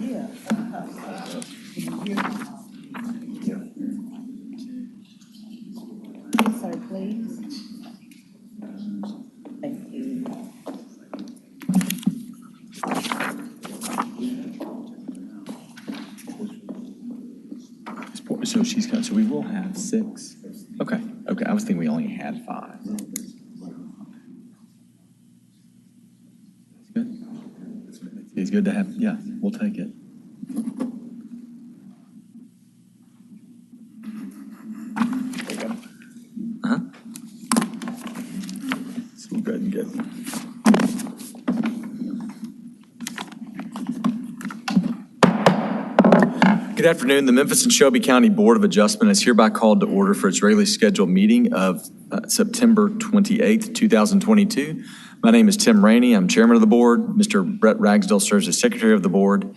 Yeah. Sir, please. Thank you. So she's got, so we will have 6. Okay, okay, I was thinking we only had 5. Good. It's good to have, yeah, we'll take it. Uh-huh. So we'll go ahead and get. Good afternoon. The Memphis and Shelby County Board of Adjustment is hereby called to order for its regularly scheduled meeting of September 28th, 2022. My name is Tim Rainey. I'm chairman of the board. Mr. Brett Ragsdale serves as secretary of the board.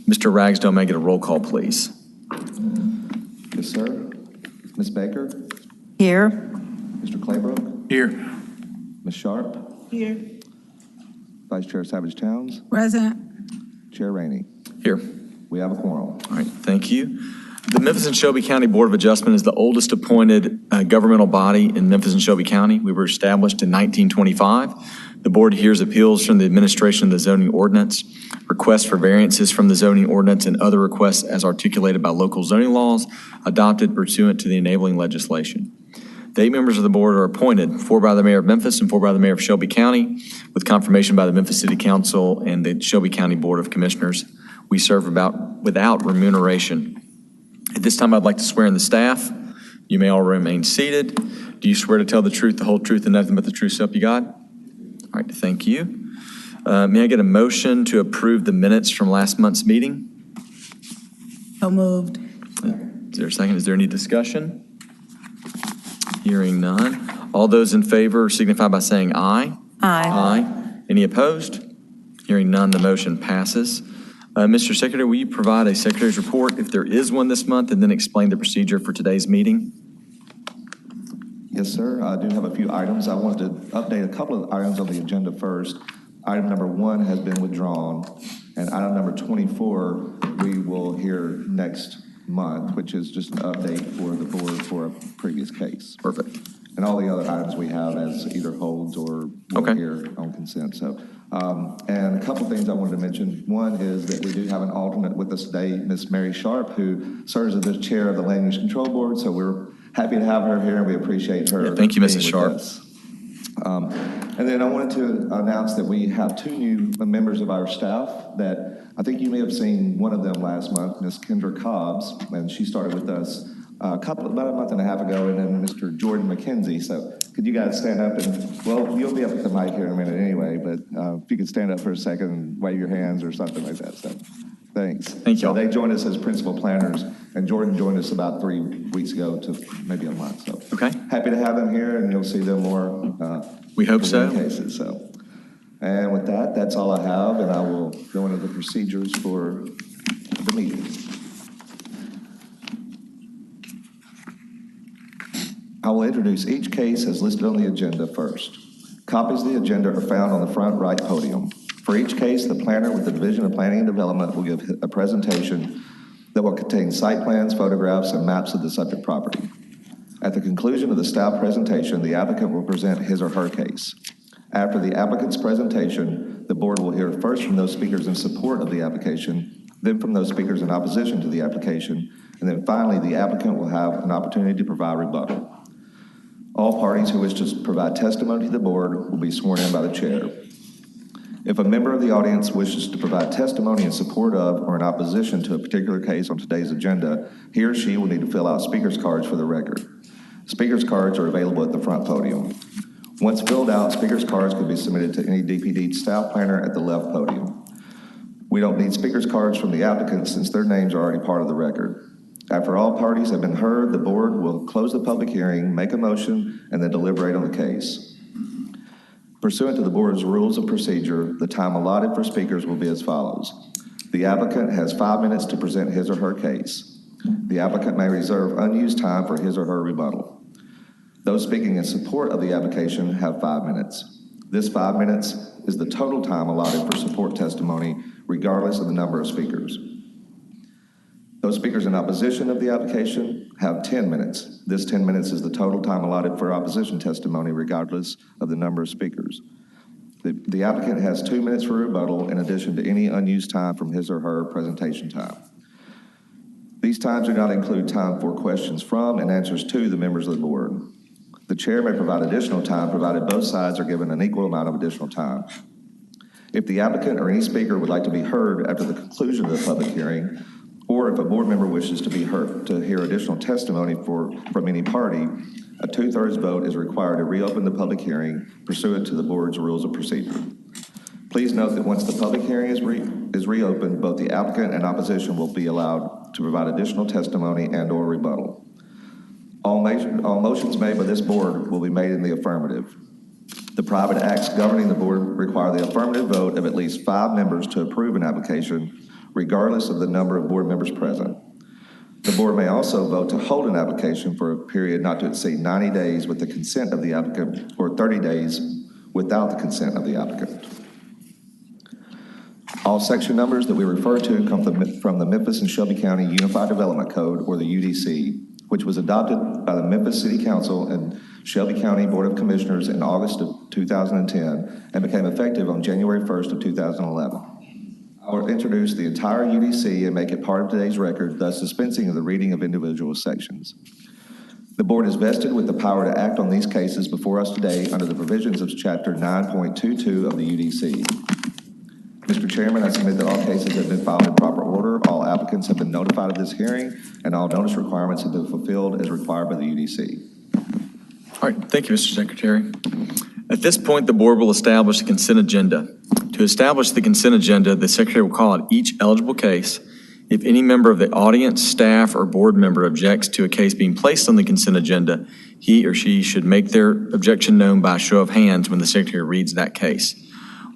Mr. Ragsdale, may I get a roll call, please? Yes, sir. Ms. Baker? Here. Mr. Claybrook? Here. Ms. Sharp? Here. Vice Chair Savage Towns? Present. Chair Rainey? Here. We have a quorum. All right, thank you. The Memphis and Shelby County Board of Adjustment is the oldest appointed governmental body in Memphis and Shelby County. We were established in 1925. The board hears appeals from the administration of the zoning ordinance, requests for variances from the zoning ordinance, and other requests as articulated by local zoning laws adopted pursuant to the enabling legislation. The 8 members of the board are appointed, 4 by the mayor of Memphis and 4 by the mayor of Shelby County, with confirmation by the Memphis City Council and the Shelby County Board of Commissioners. We serve without remuneration. At this time, I'd like to swear in the staff. You may all remain seated. Do you swear to tell the truth, the whole truth, and nothing but the truth, so help you God? All right, thank you. May I get a motion to approve the minutes from last month's meeting? So moved. Is there a second? Is there any discussion? Hearing none. All those in favor signify by saying aye. Aye. Aye. Any opposed? Hearing none, the motion passes. Mr. Secretary, will you provide a secretary's report, if there is one this month, and then explain the procedure for today's meeting? Yes, sir. I do have a few items. I wanted to update a couple of items on the agenda first. Item number 1 has been withdrawn, and item number 24 we will hear next month, which is just an update for the board for a previous case. Perfect. And all the other items we have as either holds or Okay. here on consent. So, and a couple things I wanted to mention. One is that we do have an alternate with us today, Ms. Mary Sharp, who serves as the chair of the Land Use Control Board. So we're happy to have her here, and we appreciate her. Yeah, thank you, Mrs. being Sharp. with us. And then I wanted to announce that we have 2 new members of our staff that I think you may have seen one of them last month, Ms. Kendra Cobbs, and she started with us about a month and a half ago, and then Mr. Jordan McKenzie. So could you guys stand up and, well, you'll be up at the mic here in a minute anyway, but if you could stand up for a second and wave your hands or something like that. So thanks. Thank you. So they joined us as principal planners, and Jordan joined us about 3 weeks ago to maybe a month. So Okay. happy to have them here, and you'll see them more. We hope so. in cases, so. And with that, that's all I have, and I will go into the procedures for the meeting. I will introduce each case as listed on the agenda first. Copies of the agenda are found on the front right podium. For each case, the planner with the Division of Planning and Development will give a presentation that will contain site plans, photographs, and maps of the subject property. At the conclusion of the staff presentation, the applicant will present his or her case. After the applicant's presentation, the board will hear first from those speakers in support of the application, then from those speakers in opposition to the application, and then finally, the applicant will have an opportunity to provide rebuttal. All parties who wish to provide testimony to the board will be sworn in by the chair. If a member of the audience wishes to provide testimony in support of or in opposition to a particular case on today's agenda, he or she will need to fill out speaker's cards for the record. Speaker's cards are available at the front podium. Once filled out, speaker's cards can be submitted to any DPD staff planner at the left podium. We don't need speaker's cards from the applicants since their names are already part of the record. After all parties have been heard, the board will close the public hearing, make a motion, and then deliberate on the case. Pursuant to the board's rules of procedure, the time allotted for speakers will be as follows. The applicant has 5 minutes to present his or her case. The applicant may reserve unused time for his or her rebuttal. Those speaking in support of the application have 5 minutes. This 5 minutes is the total time allotted for support testimony, regardless of the number of speakers. Those speakers in opposition of the application have 10 minutes. This 10 minutes is the total time allotted for opposition testimony, regardless of the number of speakers. The applicant has 2 minutes for rebuttal in addition to any unused time from his or her presentation time. These times do not include time for questions from and answers to the members of the board. The chair may provide additional time provided both sides are given an equal amount of additional time. If the applicant or any speaker would like to be heard after the conclusion of the public hearing, or if a board member wishes to be heard to hear additional testimony from any party, a 2/3 vote is required to reopen the public hearing pursuant to the board's rules of procedure. Please note that once the public hearing is reopened, both the applicant and opposition will be allowed to provide additional testimony and/or rebuttal. All motions made by this board will be made in the affirmative. The private acts governing the board require the affirmative vote of at least 5 members to approve an application, regardless of the number of board members present. The board may also vote to hold an application for a period not to exceed 90 days with the consent of the applicant or 30 days without the consent of the applicant. All section numbers that we refer to come from the Memphis and Shelby County Unified Development Code, or the UDC, which was adopted by the Memphis City Council and Shelby County Board of Commissioners in August of 2010 and became effective on January 1st of 2011. I will introduce the entire UDC and make it part of today's record, thus dispensing of the reading of individual sections. The board is vested with the power to act on these cases before us today under the provisions of Chapter 9.22 of the UDC. Mr. Chairman, I submit that all cases have been filed in proper order, all applicants have been notified of this hearing, and all notice requirements have been fulfilled as required by the UDC. All right, thank you, Mr. Secretary. At this point, the board will establish the consent agenda. To establish the consent agenda, the Secretary will call out each eligible case. If any member of the audience, staff, or board member objects to a case being placed on the consent agenda, he or she should make their objection known by a show of hands when the Secretary reads that case.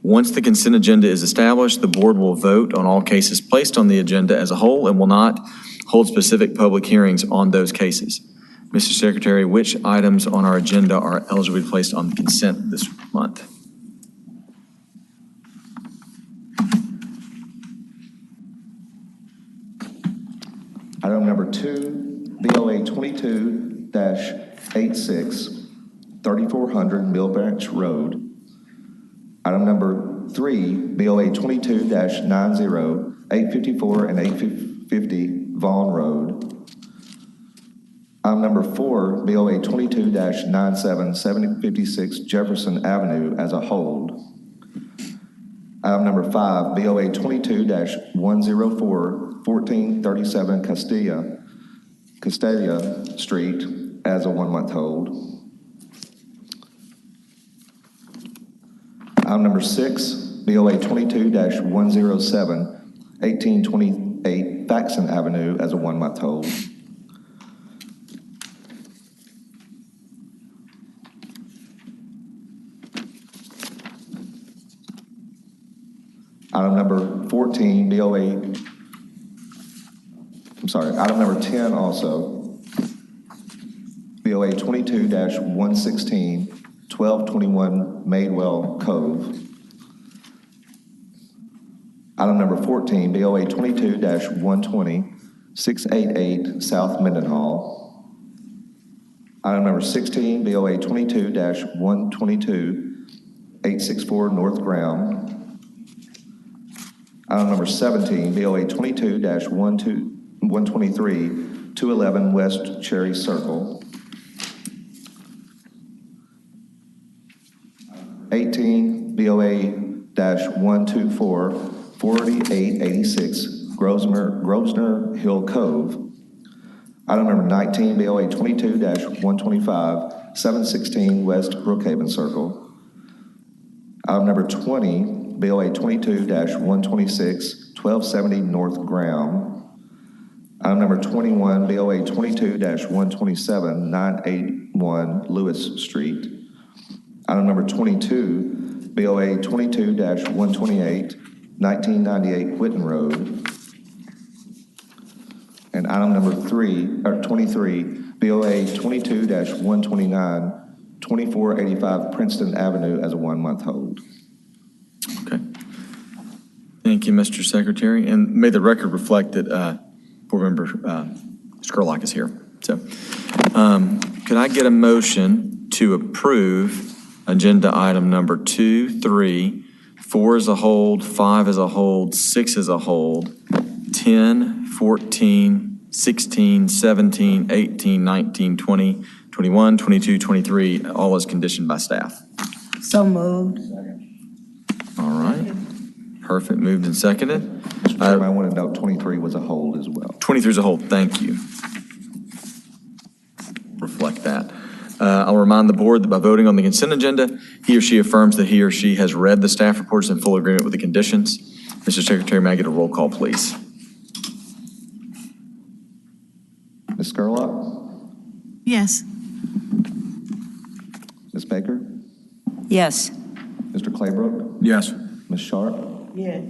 Once the consent agenda is established, the board will vote on all cases placed on the agenda as a whole and will not hold specific public hearings on those cases. Mr. Secretary, which items on our agenda are eligible to be placed on the consent this month? Item number 2, BOA 22-86, 3400 Mill Branch Road. Item number 3, BOA 22-90, 854 and 850 Vaughn Road. Item number 4, BOA 22-97, 756 Jefferson Avenue as a hold. Item number 5, BOA 22-104, 1437 Castalia Street as a 1-month hold. Item number 6, BOA 22-107, 1828 Faxon Avenue as a 1-month hold. Item number 14, item number 10 also, BOA 22-116, 1221 Madewell Cove. Item number 14, BOA 22-120, 688 South Mendenhall. Item number 16, BOA 22-122, 864 North Graham. Item number 17, BOA 22-123, 211 West Cherry Circle. 18, BOA-124, 4886 Grosvenor Hill Cove. Item number 19, BOA 22-125, 716 West Brookhaven Circle. Item number 20, BOA 22-126, 1270 North Graham. Item number 21, BOA 22-127, 981 Lewis Street. Item number 22, BOA 22-128, 1998 Whitten Road. And item number 23, BOA 22-129, 2485 Princeton Avenue as a 1-month hold. Okay. Thank you, Mr. Secretary. And may the record reflect that Board Member Scurlock is here. So could I get a motion to approve agenda item number 2, 3, 4 as a hold, 5 as a hold, 6 as a hold, 10, 14, 16, 17, 18, 19, 20, 21, 22, 23, all as conditioned by staff? So moved. All right. Perfect. Moved and seconded. Mr. Chairman, I want to note 23 was a hold as well. 23 is a hold. Thank you. Reflect that. I'll remind the board that by voting on the consent agenda, he or she affirms that he or she has read the staff reports in full agreement with the conditions. Mr. Secretary, may I get a roll call, please? Ms. Scurlock? Yes. Ms. Baker? Yes. Mr. Claybrook? Yes. Ms. Sharp? Yes.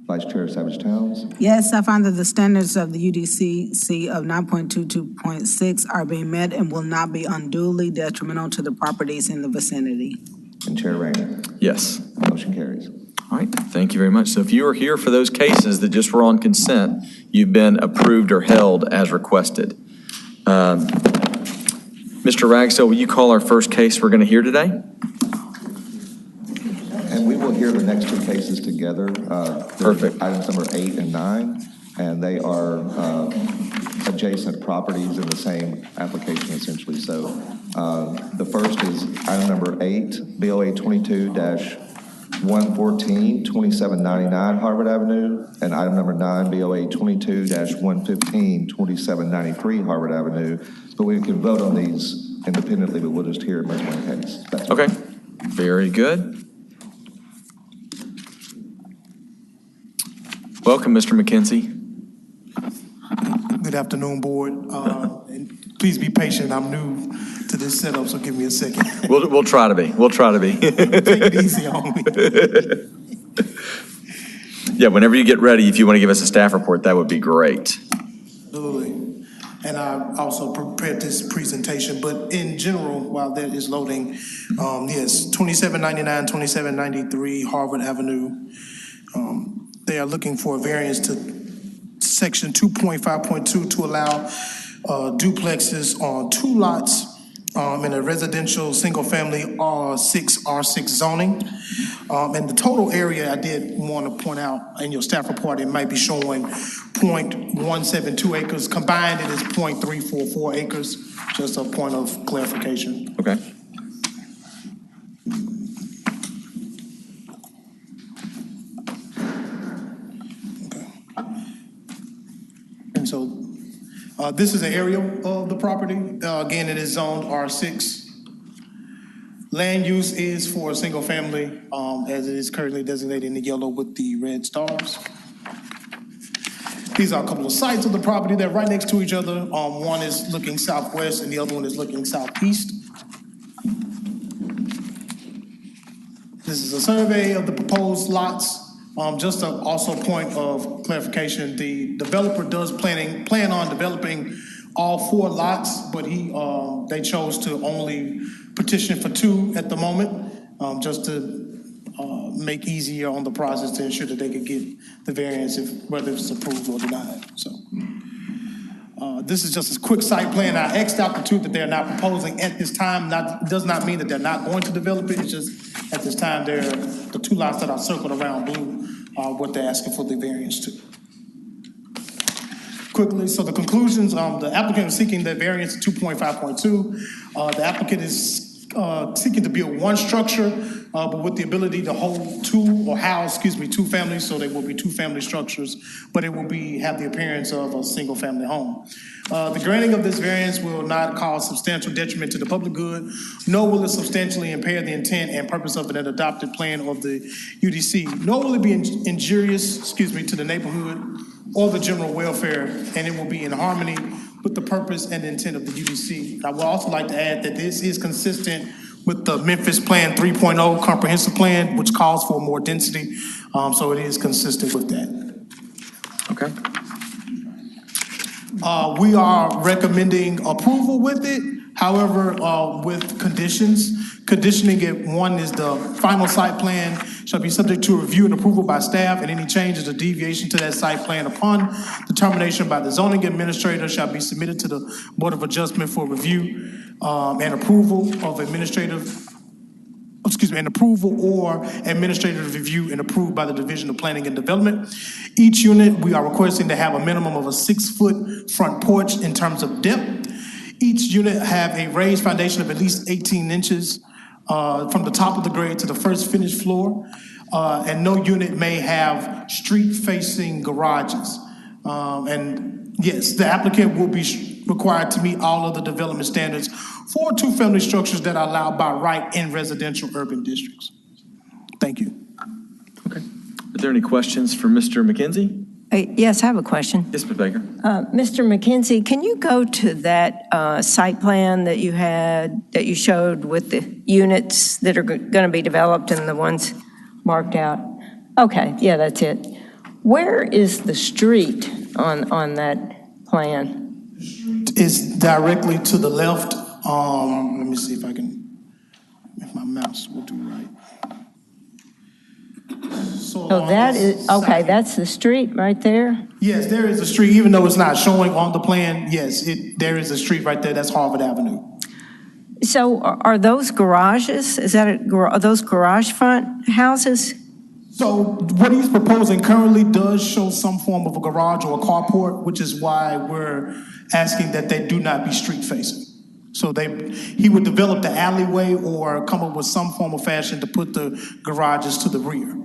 Vice Chair Savage Towns? Yes, I find that the standards of the UDCC of 9.22.6 are being met and will not be unduly detrimental to the properties in the vicinity. And Chair Rayner? Yes. Motion carries. All right. Thank you very much. So if you are here for those cases that just were on consent, you've been approved or held as requested. Mr. Ragsdale, will you call our first case we're going to hear today? And we will hear the next two cases together. Perfect. Items number 8 and 9, and they are adjacent properties in the same application essentially. So the first is item number 8, BOA 22-114, 2799 Harvard Avenue, and item number 9, BOA 22-115, 2793 Harvard Avenue. But we can vote on these independently, but we'll just hear it as one case. That's Okay. Very good. Welcome, Mr. McKenzie. Good afternoon, Board. And please be patient. I'm new to this setup, so give me a second. We'll try to be. We'll try to be. Take it easy on me. Yeah, whenever you get ready, if you want to give us a staff report, that would be great. Absolutely. And I also prepared this presentation, but in general, while that is loading, yes, 2799, 2793 Harvard Avenue. They are looking for a variance to section 2.5.2 to allow duplexes on 2 lots in a residential single-family R6 zoning. And the total area, I did want to point out in your staff report, it might be showing 0.172 acres. Combined, it is 0.344 acres. Just a point of clarification. Okay. And so this is an area of the property. Again, it is zoned R6. Land use is for a single family, as it is currently designated in the yellow with the red stars. These are a couple of sites of the property. They're right next to each other. One is looking southwest and the other one is looking southeast. This is a survey of the proposed lots. Just also a point of clarification, the developer does plan on developing all 4 lots, but they chose to only petition for 2 at the moment, just to make easier on the process to ensure that they could get the variance whether it's approved or denied. So this is just a quick site plan. I X'd out the 2 that they're not proposing at this time. Does not mean that they're not going to develop it. It's just at this time they're the 2 lots that are circled around blue are what they're asking for the variance to. Quickly, so the conclusions, the applicant is seeking the variance of 2.5.2. The applicant is seeking to build 1 structure, but with the ability to hold 2 families, so they will be 2 family structures, but it will have the appearance of a single family home. The granting of this variance will not cause substantial detriment to the public good, nor will it substantially impair the intent and purpose of an adopted plan of the UDC, nor will it be injurious, to the neighborhood or the general welfare, and it will be in harmony with the purpose and intent of the UDC. I would also like to add that this is consistent with the Memphis Plan 3.0 comprehensive plan, which calls for more density, so it is consistent with that. Okay. We are recommending approval with it. However, with conditions, conditioning it, 1 is the final site plan shall be subject to review and approval by staff, and any changes or deviation to that site plan upon determination by the zoning administrator shall be submitted to the Board of Adjustment for review and approval and approval or administrative review and approved by the Division of Planning and Development. Each unit, we are requesting to have a minimum of a 6-foot front porch in terms of depth. Each unit have a raised foundation of at least 18 inches from the top of the grade to the first finished floor. And no unit may have street-facing garages. And yes, the applicant will be required to meet all of the development standards for two-family structures that are allowed by right in residential urban districts. Thank you. Okay. Are there any questions for Mr. McKenzie? Yes, I have a question. Yes, Ms. Baker. Mr. McKenzie, can you go to that site plan that you showed with the units that are going to be developed and the ones marked out? Okay, yeah, that's it. Where is the street on that plan? It's directly to the left. Let me see if my mouse will do right. So that is, okay, that's the street right there? Yes, there is a street, even though it's not showing on the plan. Yes, there is a street right there. That's Harvard Avenue. So are those garages? Are those garage front houses? So what he's proposing currently does show some form of a garage or a carport, which is why we're asking that they do not be street facing. So he would develop the alleyway or come up with some form of fashion to put the garages to the rear.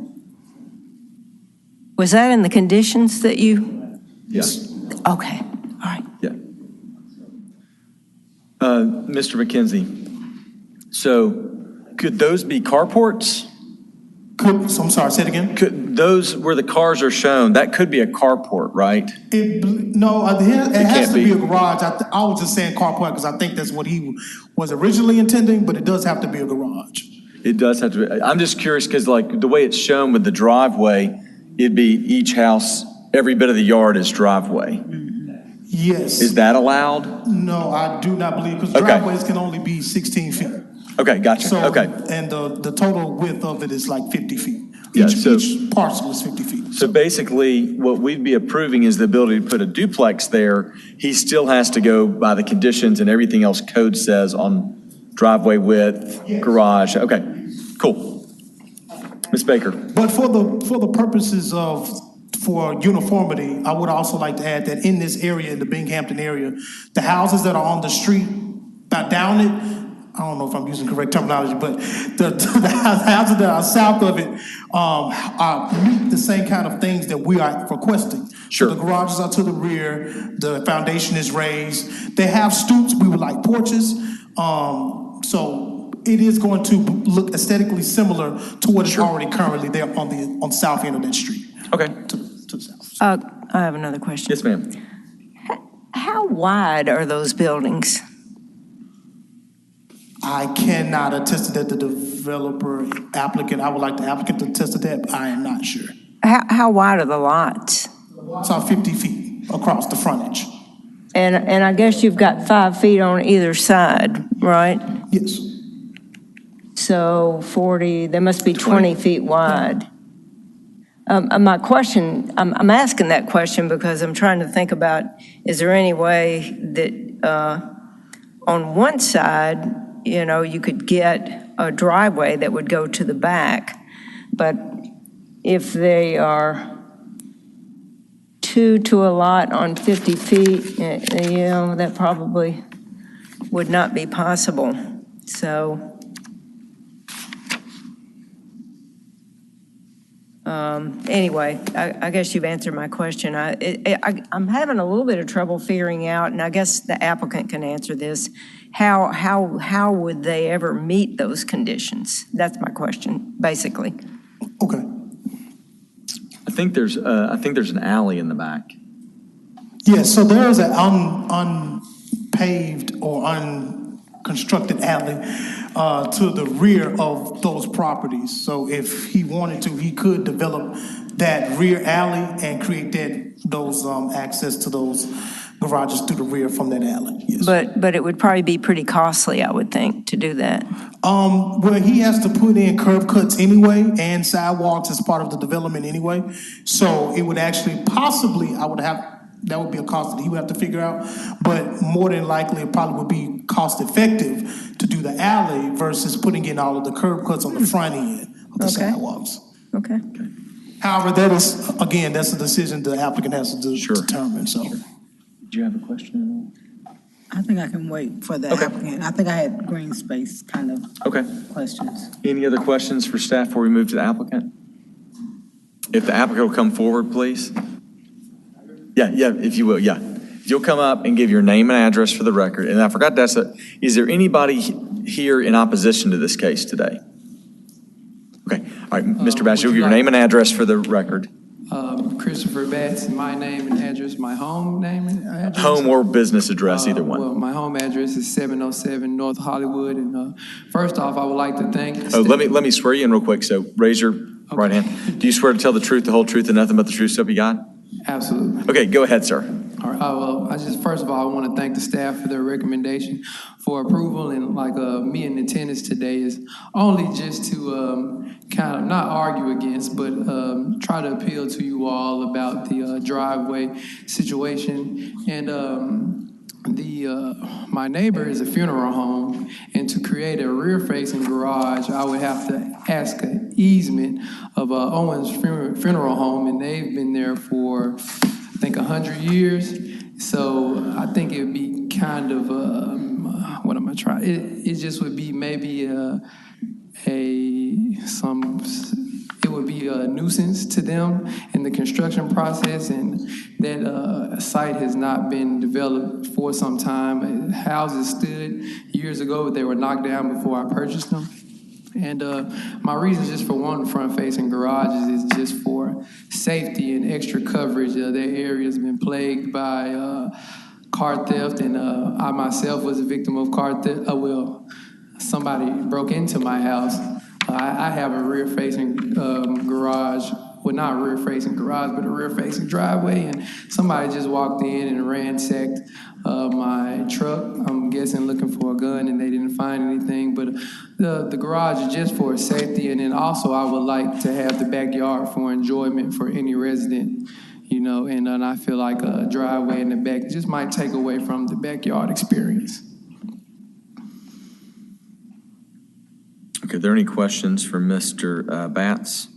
Was that in the conditions that you? Yes. Okay, all right. Yeah. Mr. McKenzie, so could those be carports? So I'm sorry, say it again? Could those where the cars are shown, that could be a carport, right? It has to be a garage. I was just saying carport because I think that's what he was originally intending, but it does have to be a garage. It does have to be. I'm just curious because like the way it's shown with the driveway, it'd be each house, every bit of the yard is driveway. Yes. Is that allowed? No, I do not believe, because driveways can only be 16 feet. Okay, gotcha. So, okay. And the total width of it is like 50 feet. Yeah, Each parcel is 50 feet. So basically, what we'd be approving is the ability to put a duplex there. He still has to go by the conditions and everything else code says on driveway width, garage. Okay, cool. Ms. Baker. But for the purposes for uniformity, I would also like to add that in this area, in the Binghamton area, the houses that are on the street, down it, I don't know if I'm using correct terminology, but the houses that are south of it meet the same kind of things that we are requesting. Sure. So the garages are to the rear, the foundation is raised. They have stoops, we would like porches. So it is going to look aesthetically similar to what is already currently there on the south end of that street. Okay. To the south. I have another question. Yes, ma'am. How wide are those buildings? I cannot attest to that. The developer applicant, I would like the applicant to attest to that, but I am not sure. How wide are the lots? It's about 50 feet across the frontage. And I guess you've got 5 feet on either side, right? Yes. So 40, they must be 20 feet wide. My question, I'm asking that question because I'm trying to think about, is there any way that on one side, you could get a driveway that would go to the back, but if they are 2 to a lot on 50 feet, that probably would not be possible. So, anyway, I guess you've answered my question. I'm having a little bit of trouble figuring out, and I guess the applicant can answer this, how would they ever meet those conditions? That's my question, basically. Okay. I think there's an alley in the back. Yes, so there is an unpaved or unconstructed alley to the rear of those properties. So if he wanted to, he could develop that rear alley and create those access to those garages through the rear from that alley, yes. But it would probably be pretty costly, I would think, to do that. Well, he has to put in curb cuts anyway and sidewalks as part of the development anyway. So it would actually possibly, that would be a cost that he would have to figure out. But more than likely, it probably would be cost effective to do the alley versus putting in all of the curb cuts on the front end of the Okay. sidewalks. Okay. However, that is, again, that's a decision the applicant has to Sure. determine, so. Do you have a question I think I can wait for the Okay. applicant. I think I had green space kind of at all? Okay. questions. Any other questions for staff before we move to the applicant? If the applicant will come forward, please. Yeah, if you will, yeah. If you'll come up and give your name and address for the record. And I forgot to ask, is there anybody here in opposition to this case today? Okay, all right, Mr. Bass, you'll give your name and address for the record. Christopher Batts, my name and address, my home name and address. Home or business address, either Well, one. my home address is 707 North Hollywood, and first off, I would like to thank. Oh, let me swear you in real quick. So raise your right hand. Do you swear to tell the truth, the whole truth, and nothing but the truth, so help you God? Absolutely. Okay, go ahead, sir. All right. Well, first of all, I want to thank the staff for their recommendation for approval, and me in attendance today is only just to kind of not argue against, but try to appeal to you all about the driveway situation. And my neighbor is a funeral home, and to create a rear-facing garage, I would have to ask an easement of Owens Funeral Home, and they've been there for, I think, 100 years. So I think it would be kind of, what am I trying? It just would be maybe it would be a nuisance to them in the construction process, and that site has not been developed for some time. Houses stood years ago, but they were knocked down before I purchased them. And my reason just for wanting front-facing garages is just for safety and extra coverage. Their area has been plagued by car theft, and I myself was a victim of car theft. Somebody broke into my house. I have a rear-facing garage. Well, not a rear-facing garage, but a rear-facing driveway, and somebody just walked in and ransacked my truck. I'm guessing looking for a gun, and they didn't find anything. But the garage is just for safety, and then also I would like to have the backyard for enjoyment for any resident, and I feel like a driveway in the back just might take away from the backyard experience. Okay, are there any questions for Mr. Batts?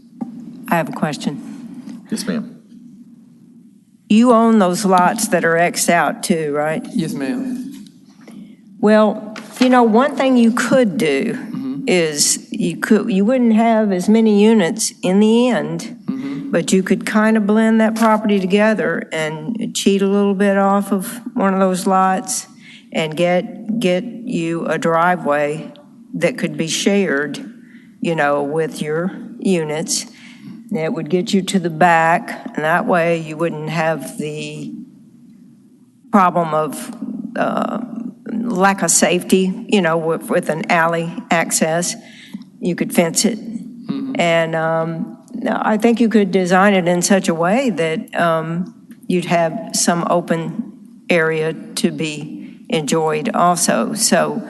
I have a question. Yes, ma'am. You own those lots that are Xed out too, right? Yes, ma'am. Well, one thing you could do is you wouldn't have as many units in the end, but you could kind of blend that property together and cheat a little bit off of one of those lots and get you a driveway that could be shared, with your units. It would get you to the back, and that way you wouldn't have the problem of lack of safety, with an alley access. You could fence it. And I think you could design it in such a way that you'd have some open area to be enjoyed also. So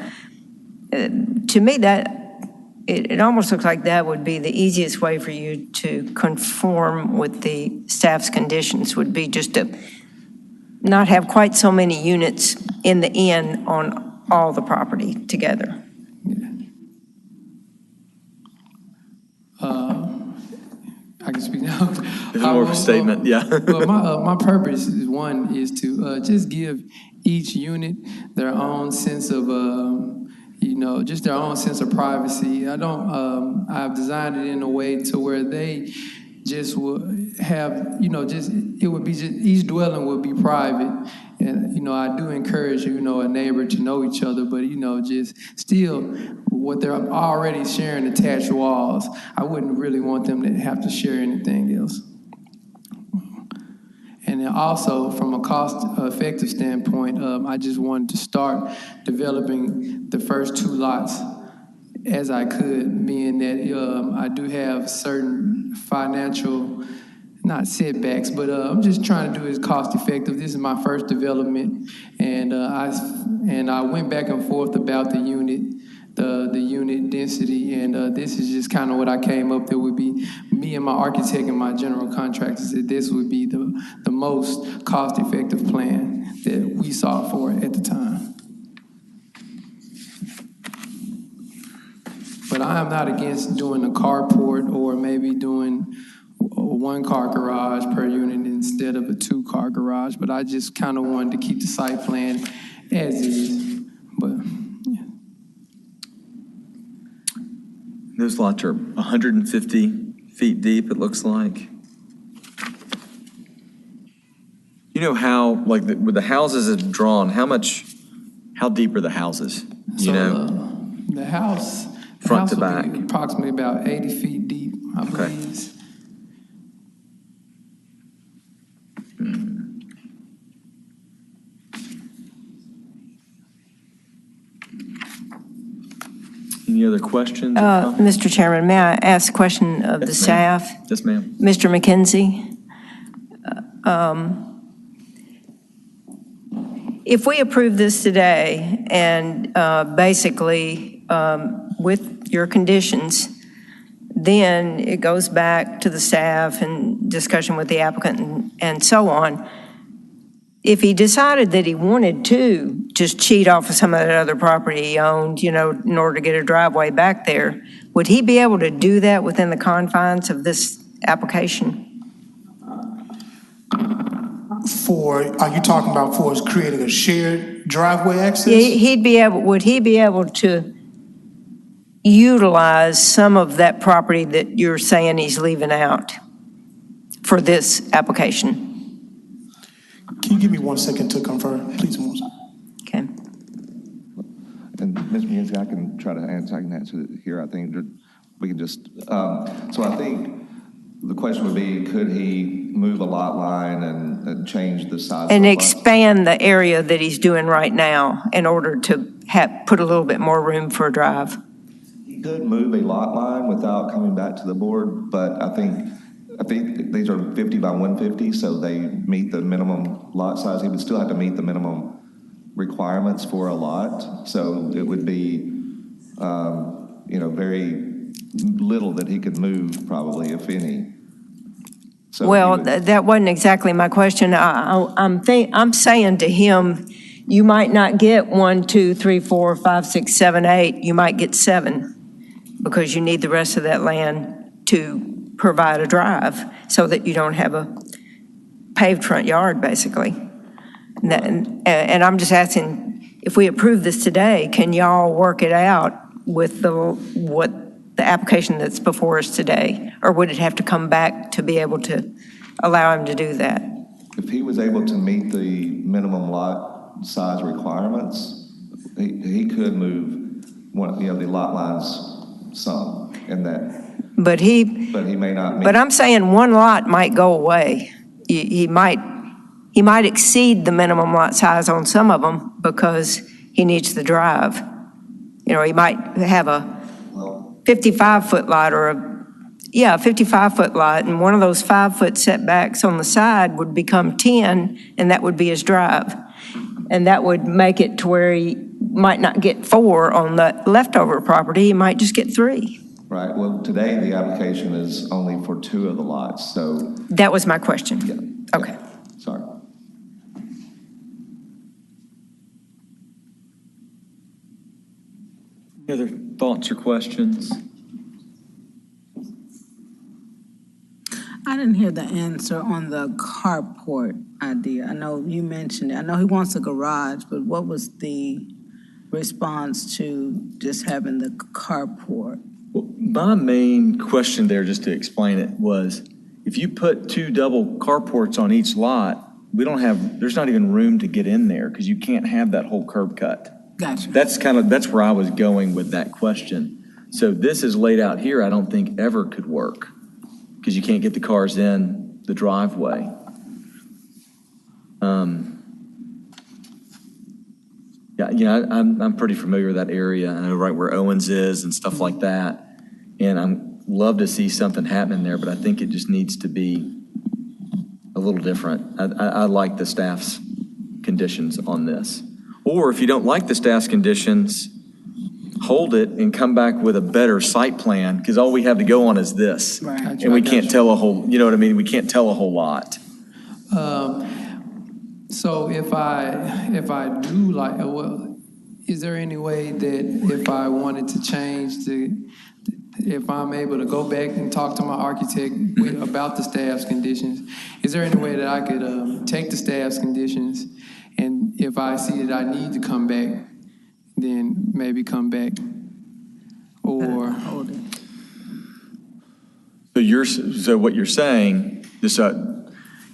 to me, it almost looks like that would be the easiest way for you to conform with the staff's conditions, would be just to not have quite so many units in the end on all the property together. I can speak now. It's more of a statement, yeah. Well, my purpose is to just give each unit their own sense of, just their own sense of privacy. I've designed it in a way to where they just will have, it would be just, each dwelling would be private. And, I do encourage, a neighbor to know each other, but, just still, what they're already sharing attached walls, I wouldn't really want them to have to share anything else. And then also, from a cost-effective standpoint, I just wanted to start developing the first 2 lots as I could, being that I do have certain financial, not setbacks, but I'm just trying to do it cost effective. This is my first development, and I went back and forth about the unit, the unit density, and this is just kind of what I came up. There would be me and my architect and my general contractor said this would be the most cost effective plan that we saw for it at the time. But I am not against doing a carport or maybe doing a one-car garage per unit instead of a two-car garage. But I just kind of wanted to keep the site plan as is. But yeah. Those lots are 150 feet deep, it looks like. You know how, like, with the houses is drawn, how deep are the houses? You know? The house... Front to will back. be approximately about 80 feet deep, I Okay. believe. Any other questions? or comments? Mr. Chairman, may I ask a question of the Yes, ma'am. staff? Yes, ma'am. Mr. McKenzie? If we approve this today and basically with your conditions, then it goes back to the staff and discussion with the applicant and so on. If he decided that he wanted to just cheat off of some of that other property he owned, you know, in order to get a driveway back there, would he be able to do that within the confines of this application? Are you talking about for us creating a shared driveway access? Would he be able to utilize some of that property that you're saying he's leaving out for this application? Can you give me 1 second to confirm, please, Melissa? Okay. And Ms. McKenzie, I can try to answer, I can answer it here, I think, we can just, so I think the question would be, could he move a lot line and change the size? And of the lot? expand the area that he's doing right now in order to put a little bit more room for a drive? He could move a lot line without coming back to the board, but I think these are 50 by 150, so they meet the minimum lot size. He would still have to meet the minimum requirements for a lot, so it would be, very little that he could move, probably, if any. So Well, he would- that wasn't exactly my question. I'm saying to him, you might not get 1, 2, 3, 4, 5, 6, 7, 8. You might get 7 because you need the rest of that land to provide a drive so that you don't have a paved front yard, basically. And I'm just asking, if we approve this today, can y'all work it out with what the application that's before us today? Or would it have to come back to be able to allow him to do that? If he was able to meet the minimum lot size requirements, he could move the lot lines some in that, But he may not meet. But I'm saying one lot might go away. He might exceed the minimum lot size on some of them because he needs the drive. You know, he might have a 55-foot lot or a 55-foot lot, and one of those 5-foot setbacks on the side would become 10, and that would be his drive. And that would make it to where he might not get 4 on the leftover property, he might just get 3. Right, well, today the application is only for 2 of the lots, so. That was my question. Yeah. Okay. Sorry. Any other thoughts or questions? I didn't hear the answer on the carport idea. I know you mentioned it. I know he wants a garage, but what was the response to just having the carport? Well, my main question there, just to explain it, was if you put 2 double carports on each lot, there's not even room to get in there because you can't have that whole curb cut. Gotcha. That's where I was going with that question. So this is laid out here, I don't think ever could work because you can't get the cars in the driveway. I'm pretty familiar with that area. I know right where Owens is and stuff like that. And I'd love to see something happening there, but I think it just needs to be a little different. I like the staff's conditions on this. Or if you don't like the staff's conditions, hold it and come back with a better site plan, because all we have to go on is this. Right. And we can't tell a whole, you know what I mean? We can't tell a whole lot. So if I do like, well, is there any way that if I wanted to change if I'm able to go back and talk to my architect about the staff's conditions, is there any way that I could take the staff's conditions, and if I see that I need to come back, then maybe come back? Or Hold it. So what you're saying, just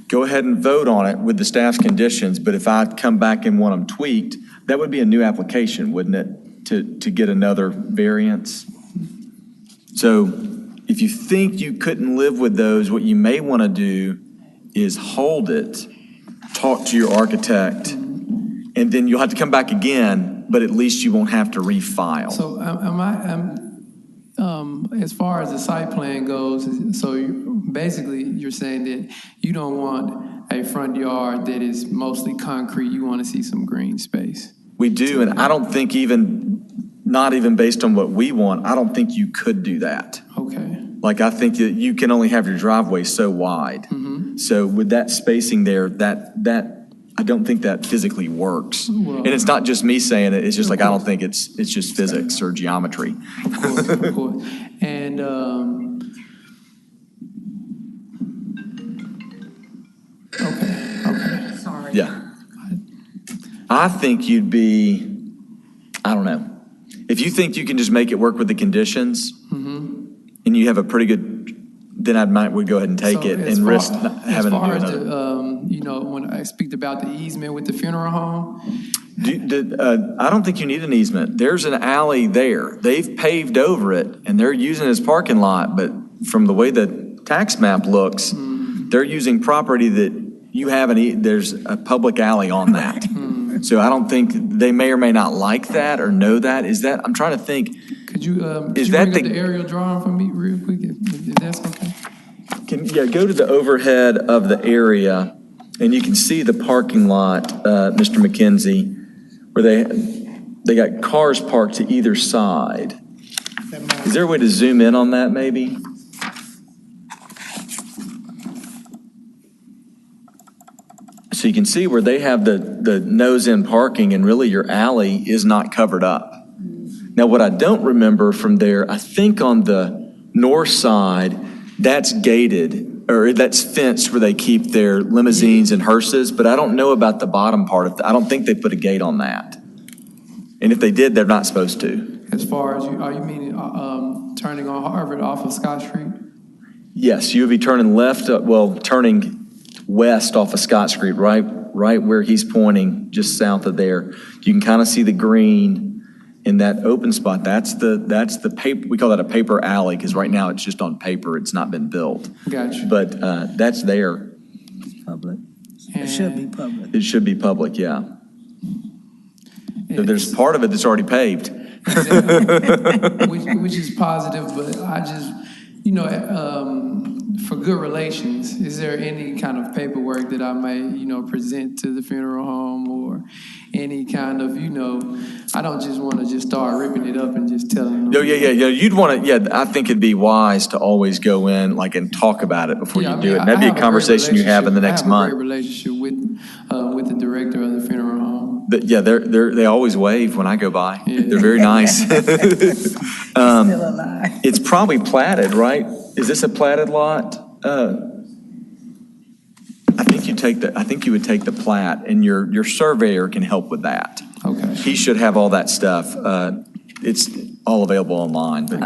go ahead and vote on it with the staff's conditions, but if I come back and want them tweaked, that would be a new application, wouldn't it, to get another variance? So if you think you couldn't live with those, what you may want to do is hold it, talk to your architect, and then you'll have to come back again, but at least you won't have to refile. so as far as the site plan goes, so basically you're saying that you don't want a front yard that is mostly concrete, you want to see some green space. We do, and I don't think not even based on what we want, I don't think you could do that. Okay. Like, I think that you can only have your driveway so wide. So with that spacing there, that I don't think that physically works. And it's not just me saying it, it's just like, I don't think it's just physics or geometry. Of course. And okay. Sorry. Yeah. I think you'd be, I don't know. If you think you can just make it work with the conditions, and you have a pretty good, then I would go ahead and take So it as and far- risk not having to do As far as another. when I speak about the easement with the funeral home, I don't think you need an easement. There's an alley there. They've paved over it, and they're using it as parking lot, but from the way the tax map looks, they're using property that you haven't, there's a public alley on that. So I don't think, they may or may not like that or know that. Is that, I'm trying to think, could you Is bring that up the aerial drawing for me real quick, if that's okay? go to the overhead of the area, and you can see the parking lot, Mr. McKenzie, where they got cars parked to either side. Is there a way to zoom in on that, maybe? So you can see where they have the nose-in parking, and really your alley is not covered up. Now, what I don't remember from there, I think on the north side, that's gated, or that's fenced where they keep their limousines and hearses, but I don't know about the bottom part of I don't think they put a gate on that. And if they did, they're not supposed to. As far as are you meaning turning on Harvard off of Scott Street? Yes, you would be turning turning west off of Scott Street, right where he's pointing, just south of there. You can kind of see the green in that open spot. That's the paper, we call that a paper alley, because right now it's just on paper, it's not been built. Gotcha. But that's there. Public. It should be public. It should be public, yeah. So there's part of it that's already paved. which is positive, but I just, for good relations, is there any kind of paperwork that I may, present to the funeral home, or any kind of, I don't just want to just start ripping it up and just telling them. Yeah. You'd want to, I think it'd be wise to always go in and talk about it before you do it. And that'd be a conversation you have in the next month. I have a great relationship with the director of the funeral home. But yeah, they always wave when I go by. Yeah. They're very nice. Still alive. It's probably platted, right? Is this a platted lot? I think you would take the plat, and your surveyor can help with that. Okay. He should have all that stuff. It's all available online, but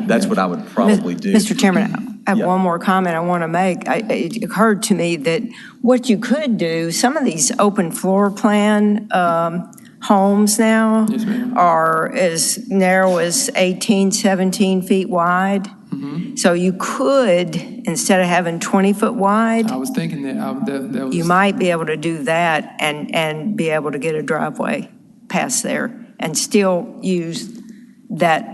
that's what I would probably do. Mr. Chairman, I have Yeah. one more comment I want to make. It occurred to me that what you could do, some of these open floor plan homes now Yes, ma'am. are as narrow as 18, 17 feet wide. So you could, instead of having 20-foot wide, I was thinking that was. you might be able to do that and be able to get a driveway past there and still use that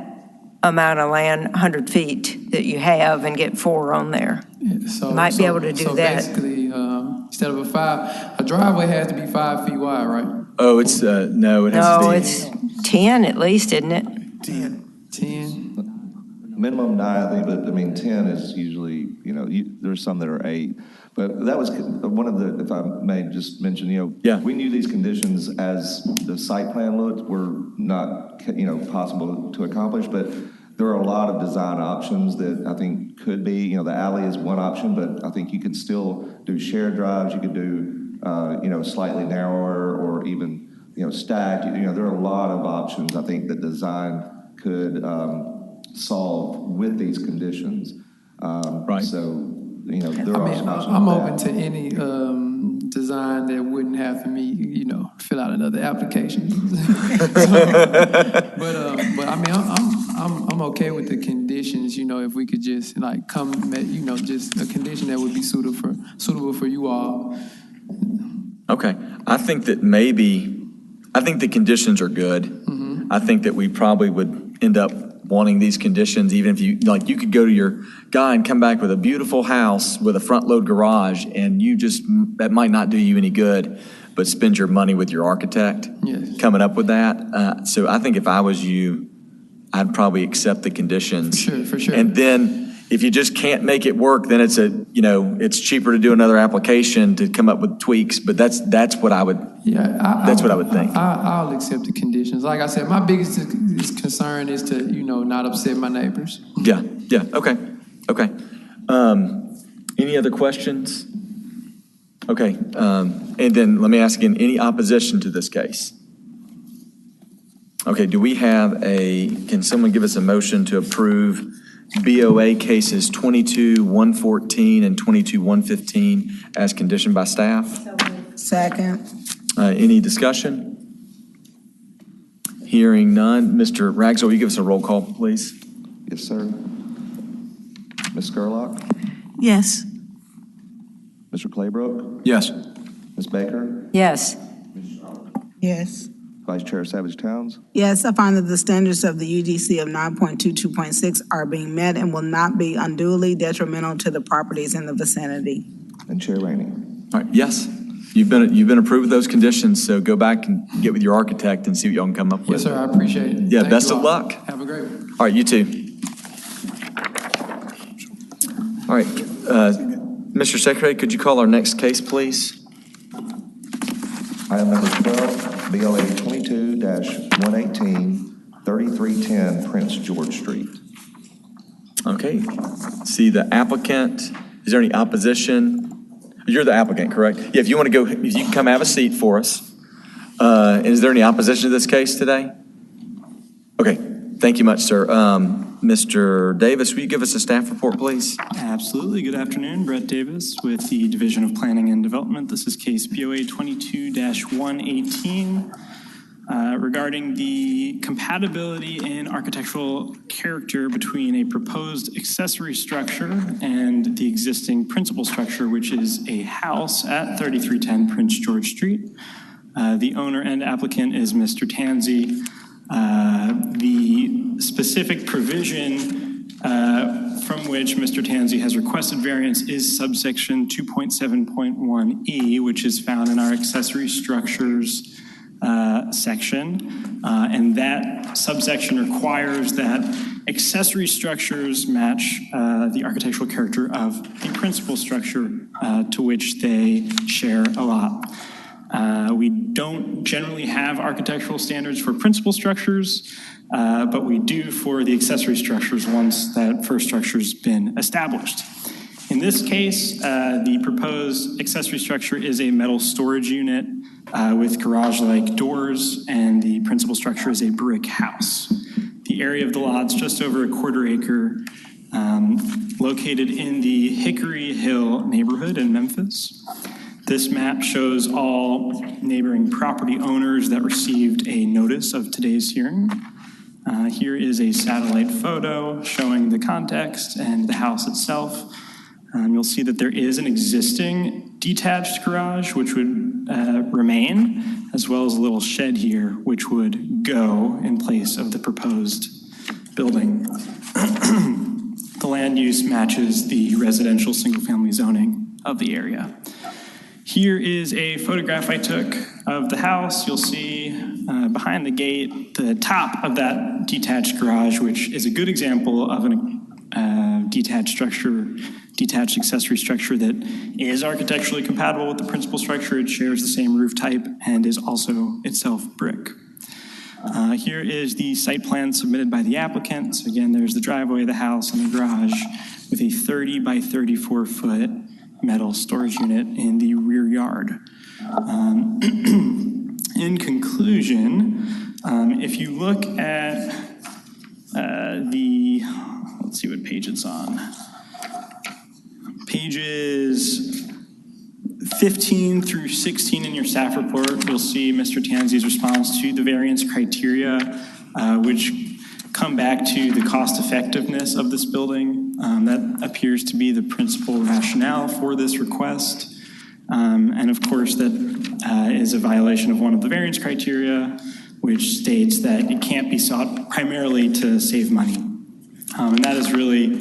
amount of land, 100 feet that you have, and get 4 on there. So, You might be able to do so that. basically, instead of a 5. A driveway has to be 5 feet wide, right? Oh, it's, no, it has No, to be. it's 10 at least, isn't it? 10. Minimum 9, I think, but I mean, 10 is usually, there's some that are 8. But that was one of the, if I may just mention, Yeah. we knew these conditions as the site plan looked were not, possible to accomplish, but there are a lot of design options that I think could be, the alley is one option, but I think you could still do shared drives, you could do, slightly narrower or even, stacked. There are a lot of options, I think, that design could solve with these conditions. Right. So, there are some options. I'm with open that. to any design that wouldn't have for me, fill out another application. But I mean, I'm okay with the conditions. If we could just just a condition that would be suitable for you all. Okay. I think the conditions are good. I think that we probably would end up wanting these conditions, even if you could go to your guy and come back with a beautiful house with a front load garage, and that might not do you any good, but spend your money with your architect coming up with that. So I think if I was you, I'd probably accept the conditions. For sure. And then if you just can't make it work, then it's it's cheaper to do another application to come up with tweaks. But that's what I would. That's what I would think. I'll accept the conditions. Like I said, my biggest concern is to not upset my neighbors. Yeah. Okay. Any other questions? Okay. And then let me ask again: any opposition to this case? Okay. Can someone give us a motion to approve BOA cases 22-114 and 22-115 as conditioned by staff? Second. Any discussion? Hearing none. Mr. Ragsdale, will you give us a roll call, please? Yes, sir. Ms. Gerlach? Yes. Mr. Claybrook? Yes. Ms. Baker? Yes. Yes. Vice Chair Savage Towns? Yes, I find that the standards of the UDC of 9.22.6 are being met and will not be unduly detrimental to the properties in the vicinity. And Chair Rainey? All right. Yes. You've been approved of those conditions, so go back and get with your architect and see what y'all can come up with. Yes, sir. I appreciate it. Yeah, Thank best you of all. luck. Have a great one. All right, you too. All right, Mr. Secretary, could you call our next case, please? Item number 12, BLA 22-118, 3310 Prince George Street. Okay. See the applicant. Is there any opposition? You're the applicant, correct? Yeah, if you can come have a seat for us. Is there any opposition to this case today? Okay, thank you much, sir. Mr. Davis, will you give us a staff report, please? Absolutely. Good afternoon. Brett Davis with the Division of Planning and Development. This is case BOA 22-118 regarding the compatibility in architectural character between a proposed accessory structure and the existing principal structure, which is a house at 3310 Prince George Street. The owner and applicant is Mr. Tansey. The specific provision from which Mr. Tansey has requested variance is subsection 2.7.1E, which is found in our accessory structures section. And that subsection requires that accessory structures match the architectural character of the principal structure to which they share a lot. We don't generally have architectural standards for principal structures, but we do for the accessory structures once that first structure's been established. In this case, the proposed accessory structure is a metal storage unit with garage-like doors, and the principal structure is a brick house. The area of the lot's just over a quarter acre, located in the Hickory Hill neighborhood in Memphis. This map shows all neighboring property owners that received a notice of today's hearing. Here is a satellite photo showing the context and the house itself. You'll see that there is an existing detached garage, which would remain, as well as a little shed here, which would go in place of the proposed building. The land use matches the residential single-family zoning of the area. Here is a photograph I took of the house. You'll see behind the gate the top of that detached garage, which is a good example of a detached accessory structure that is architecturally compatible with the principal structure. It shares the same roof type and is also itself brick. Here is the site plan submitted by the applicant. So again, there's the driveway, the house, and the garage with a 30 by 34 foot metal storage unit in the rear yard. In conclusion, if you look at let's see what page it's on. Pages 15 through 16 in your staff report, you'll see Mr. Tanzi's response to the variance criteria, which come back to the cost effectiveness of this building. That appears to be the principal rationale for this request. And of course, that is a violation of one of the variance criteria, which states that it can't be sought primarily to save money. And that is really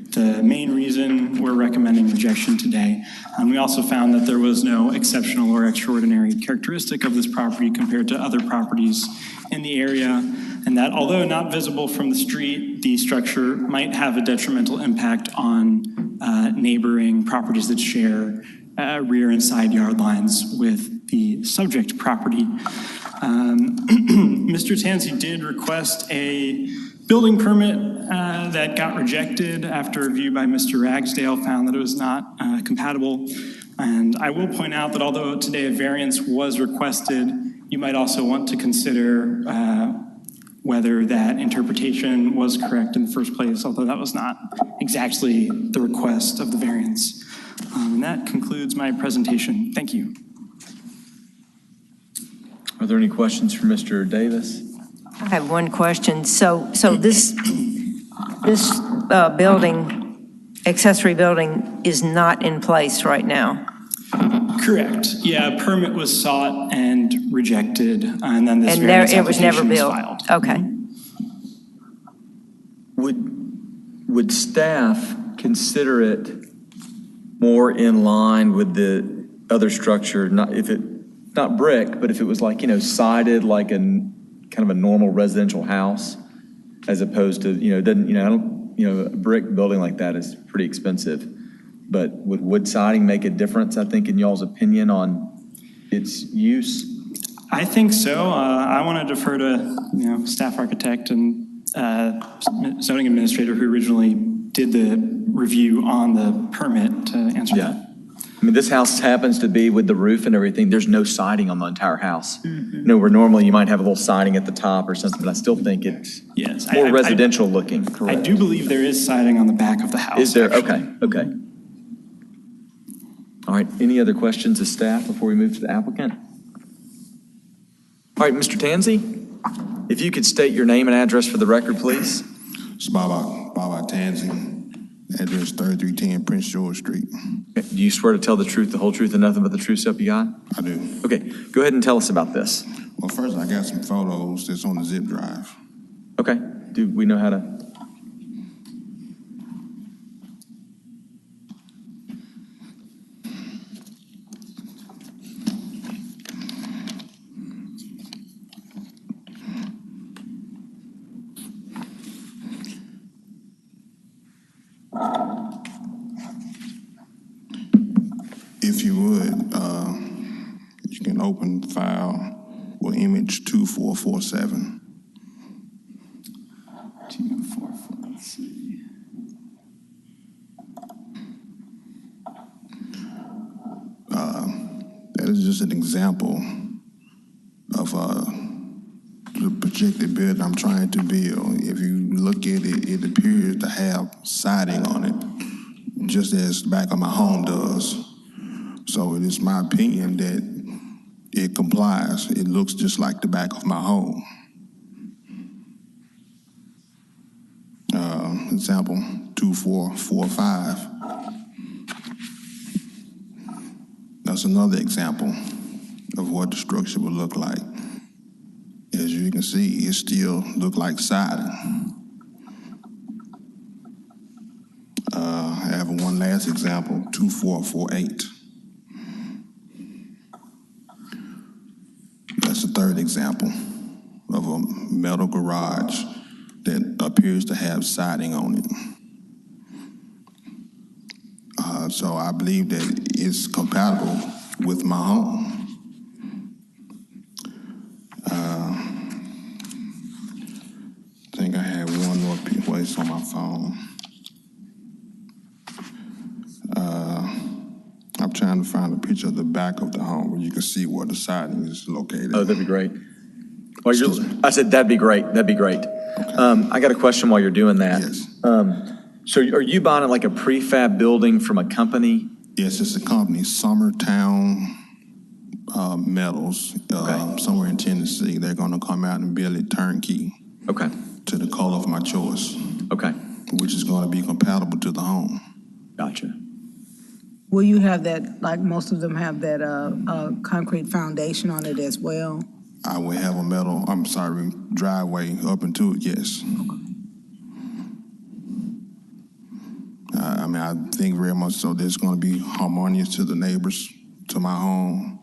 the main reason we're recommending rejection today. We also found that there was no exceptional or extraordinary characteristic of this property compared to other properties in the area, and that although not visible from the street, the structure might have a detrimental impact on neighboring properties that share rear and side yard lines with the subject property. Mr. Tanzi did request a building permit that got rejected after review by Mr. Ragsdale found that it was not compatible. And I will point out that although today a variance was requested, you might also want to consider whether that interpretation was correct in the first place, although that was not exactly the request of the variance. And that concludes my presentation. Thank you. Are there any questions for Mr. Davis? I have one question. So this building, accessory building, is not in place right now? Correct. Yeah, a permit was sought and rejected, and then this variance it was never application was built? filed. Okay. Would staff consider it more in line with the other structure, not brick, but if it was like, sided like kind of a normal residential house, as opposed to, a brick building like that is pretty expensive. But would wood siding make a difference, I think, in y'all's opinion its use? I think so. I want to defer to staff architect and zoning administrator who originally did the review on the permit to answer that. I mean, this house happens to be with the roof and everything. There's no siding on the entire house. Where normally you might have a little siding at the top or something, but I still think it's more residential looking. I do believe there is siding on the back of the house. Is there? Actually. Okay. All right, any other questions of staff before we move to the applicant? All right, Mr. Tanzi, if you could state your name and address for the record, please. It's Baba Tanzi, address 3310 Prince George Street. Okay. Do you swear to tell the truth, the whole truth, and nothing but the truth, so help you God? I do. Okay, go ahead and tell us about this. Well, first I got some photos that's on the zip drive. Okay, do we know how to? If you would, you can open file with image 2447. 244, let's see. That is just an example of the projected build I'm trying to build. If you look at it, it appears to have siding on it, just as the back of my home does. So it is my opinion that it complies. It looks just like the back of my home. Example 2445. That's another example of what the structure would look like. As you can see, it still look like siding. I have one last example, 2448. third example of a metal garage that appears to have siding on it. So I believe that it's compatible with my home. I think I have one more place on my phone. I'm trying to find a picture of the back of the home where you can see where the siding is located. Oh, that'd be great. I said, that'd be great. That'd be great. I got a question while you're doing that. Yes. So are you buying like a prefab building from a company? Yes, it's a company, Summertown Metals, somewhere in Tennessee. They're going to come out and build it turnkey. Okay. To the color of my choice. Okay. Which is going to be compatible to the home. Gotcha. Will you have that, like most of them have that concrete foundation on it as well? I will have a driveway up into it, yes. I think very much so there's going to be harmonious to the neighbors, to my home.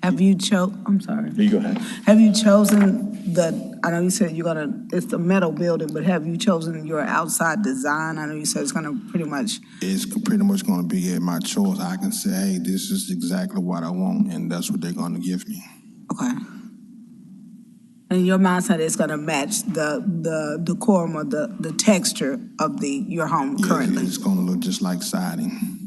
Have you I'm sorry. You go ahead. Have you chosen I know you said it's the metal building, but have you chosen your outside design? I know you said it's going to It's pretty much going to be at my choice. I can say, hey, this is exactly what I want, and that's what they're going to give me. Okay. And your mindset is going to match the decorum or the texture of your home currently? It's going to look just like siding.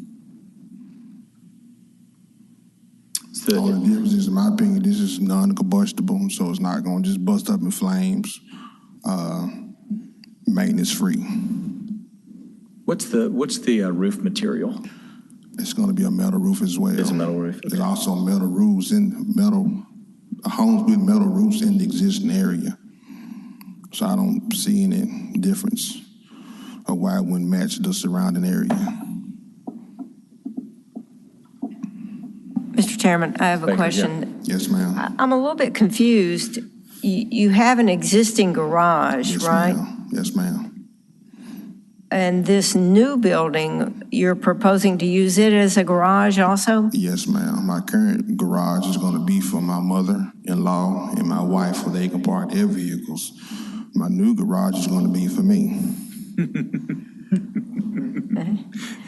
The only difference is, in my opinion, this is non-combustible, so it's not going to just bust up in flames. Maintenance free. What's the roof material? It's going to be a metal roof as well. It's a metal roof. Okay. There's also metal roofs homes with metal roofs in the existing area. So I don't see any difference of why it wouldn't match the surrounding area. Mr. Chairman, I have a question. Yes, ma'am. I'm a little bit confused. You have an existing garage, Yes, right? Ma'am. Yes, ma'am. And this new building, you're proposing to use it as a garage also? Yes, ma'am. My current garage is going to be for my mother-in-law and my wife, where they can park their vehicles. My new garage is going to be for me.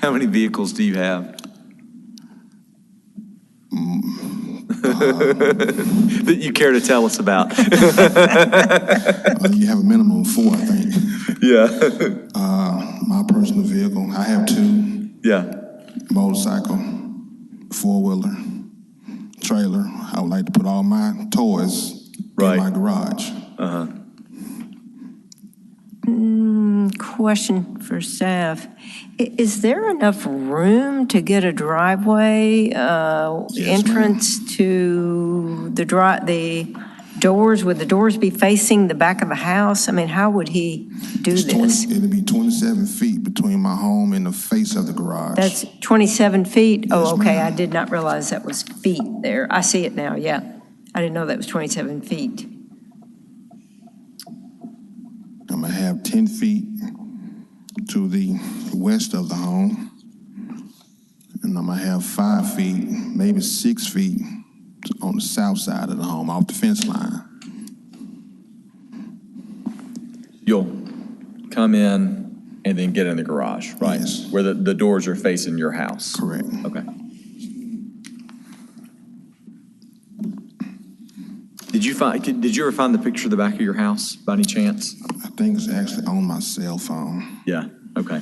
How many vehicles do you have? That you care to tell us about? You have a minimum of 4, I think. Yeah. My personal vehicle, I have 2. Yeah. Motorcycle, 4-wheeler, trailer. I would like to put all my toys in my garage. Question for staff. Is there enough room to get a driveway, entrance to the doors? Would the doors be facing the back of the house? I mean, how would he do this? It'll be 27 feet between my home and the face of the garage. That's 27 feet? Yes, Oh, okay, ma'am. I did not realize that was feet there. I see it now, yeah. I didn't know that was 27 feet. I'm going to have 10 feet to the west of the home. And I'm going to have 5 feet, maybe 6 feet on the south side of the home, off the fence line. You'll come in and then get in the garage, right? Yes. Where the doors are facing your house. Correct. Okay. Did you ever find the picture of the back of your house by any chance? I think it's actually on my cell phone. Yeah, okay.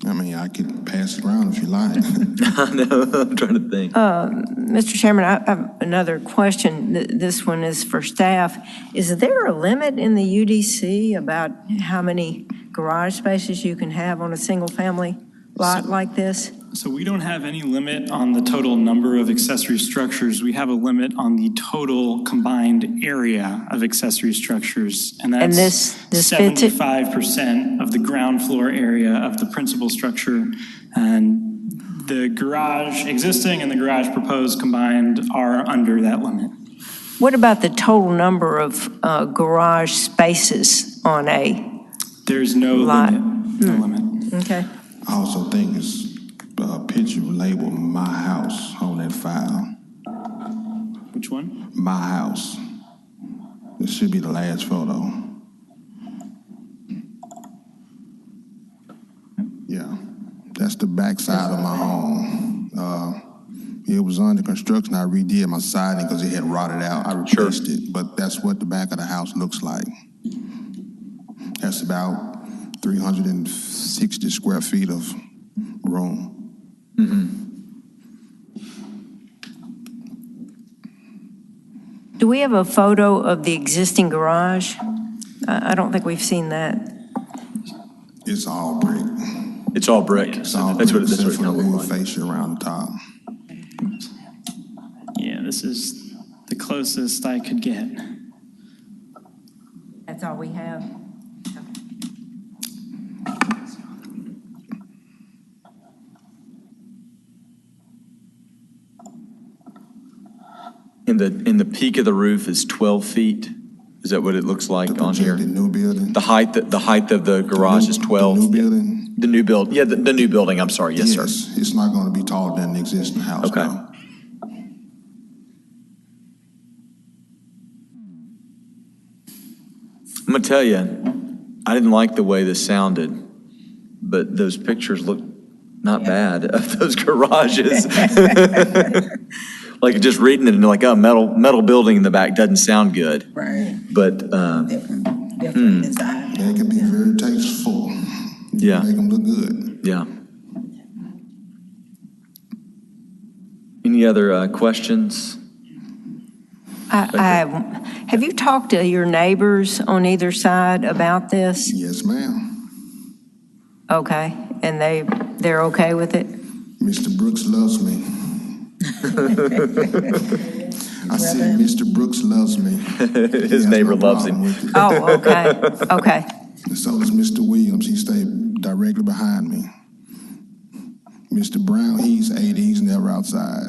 I mean, I could pass it around if you like. I know, I'm trying to think. Mr. Chairman, I have another question. This one is for staff. Is there a limit in the UDC about how many garage spaces you can have on a single-family lot like this? So we don't have any limit on the total number of accessory structures. We have a limit on the total combined area of accessory structures. And that's this fits it? 75% of the ground floor area of the principal structure. And the garage existing and the garage proposed combined are under that limit. What about the total number of garage spaces on a There's no lot? limit. No limit. Okay. I also think it's a picture labeled "My House" on that file. It should be the last photo. Yeah, that's the back side of my home. It was under construction. I redid my siding because it had rotted out. I replaced it, but that's what the back of the house looks like. That's about 360 square feet of room. Do we have a photo of the existing garage? I don't think we've seen that. It's all brick. It's all brick. It's all That's what brick, it's except for going the to wood look like. fascia around the top. Yeah, this is the closest I could get. That's all we have. And the peak of the roof is 12 feet? Is that what it looks like The on here? projected new building. The height of the garage is 12? The new building. The new build, yeah, the new building, I'm sorry, yes, sir. It's not going to be taller than the existing house. Okay. no. I'm gonna tell you, I didn't like the way this sounded, but those pictures look not bad of those garages. Like just reading it and like, oh, metal building in the back doesn't sound good. Right. But, Different design. They can be very tasteful. yeah, Make them look good. yeah. Any other questions? Have you talked to your neighbors on either side about this? Yes, ma'am. Okay, and they're okay with it? Mr. Brooks loves me. I said, Mr. Brooks loves me. His He has neighbor no loves problem him. with it. Oh, okay, okay. And so does Mr. Williams. He stayed directly behind me. Mr. Brown, he's 80. He's never outside.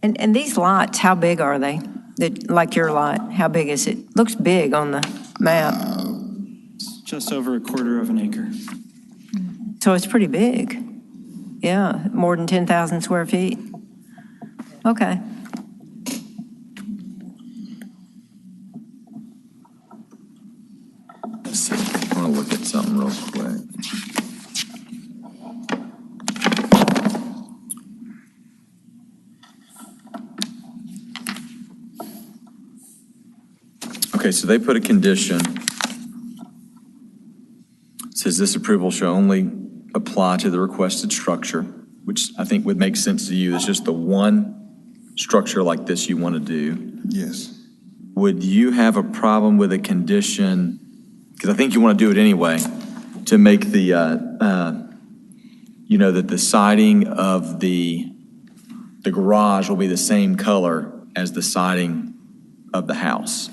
And these lots, how big are they? Like your lot, how big is it? Looks big on the map, Just over a quarter of an acre. so it's pretty big. Yeah, more than 10,000 square feet. Okay. Let's see, I want to look at something real quick. Okay, so they put a condition. It says this approval shall only apply to the requested structure, which I think would make sense to you. It's just the one structure like this you want to do. Yes. Would you have a problem with a condition, because I think you want to do it anyway, to make the, that the siding of the garage will be the same color as the siding of the house?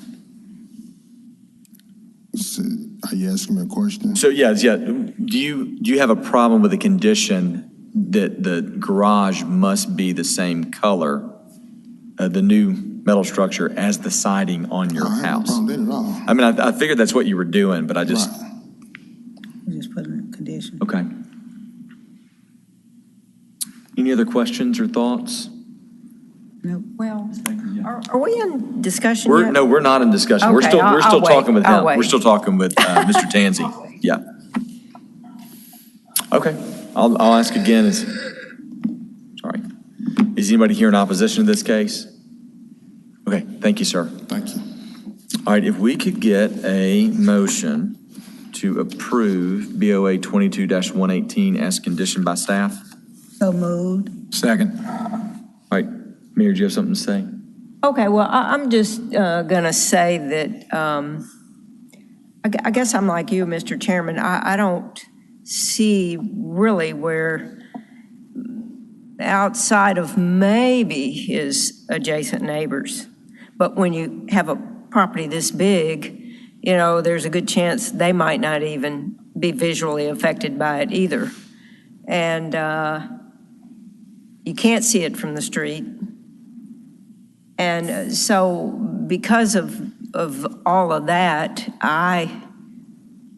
So, are you asking me a question? So, yeah. Do you have a problem with a condition that the garage must be the same color, the new metal structure, as the siding on your I have no house? problem with it at all. I mean, I figured that's what you were doing, but I just, Right. We just put in a condition. okay. Any other questions or thoughts? Nope. Well, are we in discussion yet? No, we're not in discussion. We're Okay, still, we're I'll still wait. talking with I'll him. wait. We're still talking with Mr. Tansey. Yeah. Okay, I'll ask again, sorry. Is anybody here in opposition to this case? Okay, thank you, sir. Thank you. All right, if we could get a motion to approve BOA 22-118 as conditioned by staff? So moved. Second. All right, Mayor, do you have something to say? Okay, well, I'm just going to say that I guess I'm like you, Mr. Chairman. I don't see really where, outside of maybe his adjacent neighbors, but when you have a property this big, there's a good chance they might not even be visually affected by it either. And you can't see it from the street. And so because of all of that, I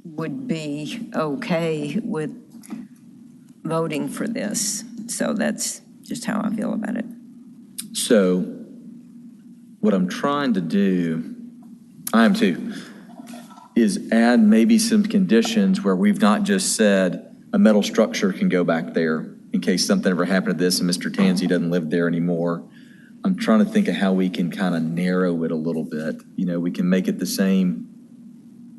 would be okay with voting for this. So that's just how I feel about it. So what I'm trying to do, I am too, is add maybe some conditions where we've not just said a metal structure can go back there in case something ever happened to this and Mr. Tansey doesn't live there anymore. I'm trying to think of how we can kind of narrow it a little bit. You know, we can make it the same.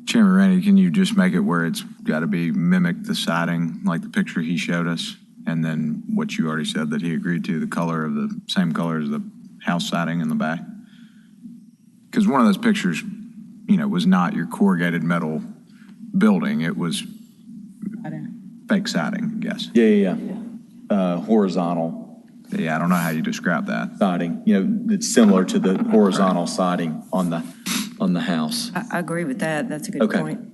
Chairman Randy, can you just make it where it's got to be mimic the siding, like the picture he showed us? And then what you already said that he agreed to, the color of the same color as the house siding in the back? Because one of those pictures, you know, was not your corrugated metal building. It was fake siding, I guess. Yeah. Horizontal Yeah, I don't know how you describe that. siding, you know, it's similar to the horizontal siding on the house. I agree with that. That's a good Okay. point.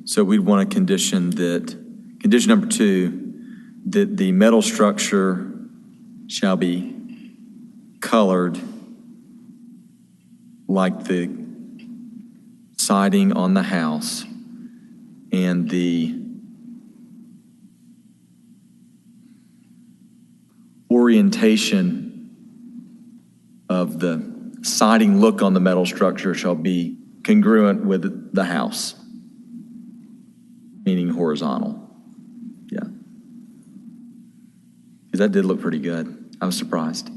So we'd want to condition number 2, that the metal structure shall be colored like the siding on the house, and the orientation of the siding look on the metal structure shall be congruent with the house, meaning horizontal. Yeah. Because that did look pretty good. I was surprised.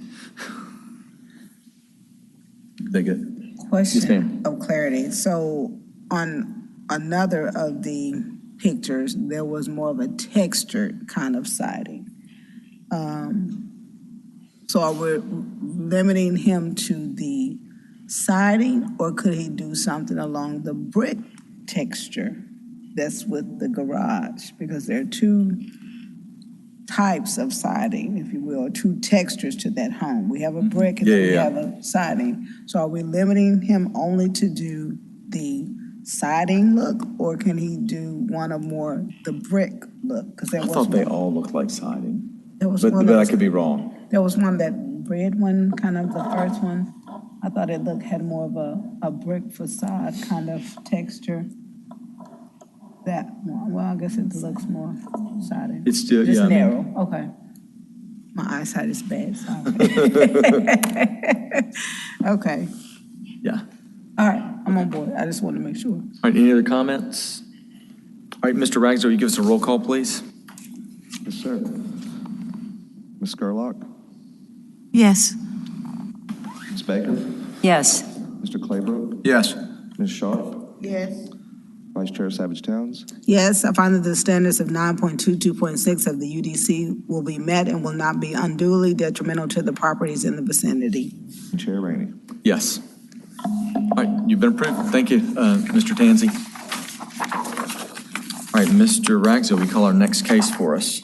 They good? Yes, ma'am. Question of clarity. So on another of the pictures, there was more of a textured kind of siding. So are we limiting him to the siding, or could he do something along the brick texture that's with the garage? Because there are two types of siding, if you will, or two textures to that home. We have a brick and then we Yeah. have a siding. So are we limiting him only to do the siding look, or can he do one or more the brick look? Because there I was thought they one, all looked like siding, there was but one, I could be wrong. there was one, that red one, kind of the first one. I thought it had more of a brick facade kind of texture. That one, well, I guess it looks more siding. It's still, Just yeah, I mean, narrow, okay. My eyesight is bad, sorry. Okay, yeah. all right, I'm on board. I just want to make sure. All right, any other comments? All right, Mr. Ragsdale, will you give us a roll call, please? Yes, sir. Ms. Scurlock? Yes. Ms. Baker? Yes. Mr. Claybrook? Yes. Ms. Sharp? Yes. Vice Chair Savage Towns? Yes, I find that the standards of 9.22.6 of the UDC will be met and will not be unduly detrimental to the properties in the vicinity. And Chair Rainey? Yes. All right, you've been approved. Thank you, Mr. Tansey. All right, Mr. Ragsdale, we call our next case for us.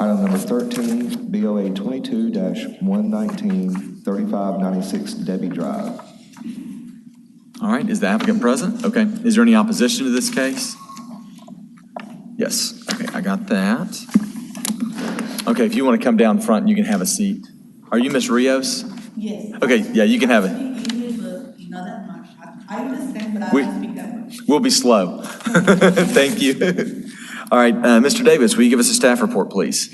Item number 13, BOA 22-119, 3596 Debbie Drive. All right, is the applicant present? Okay. Is there any opposition to this case? Yes. Okay, I got that. Okay, if you want to come down front, you can have a seat. Are you Miss Rios? Yes. Okay, yeah, you can have it. Not that much. I understand, but I We- don't speak that much. We'll be slow. Thank you. All right, Mr. Davis, will you give us a staff report, please?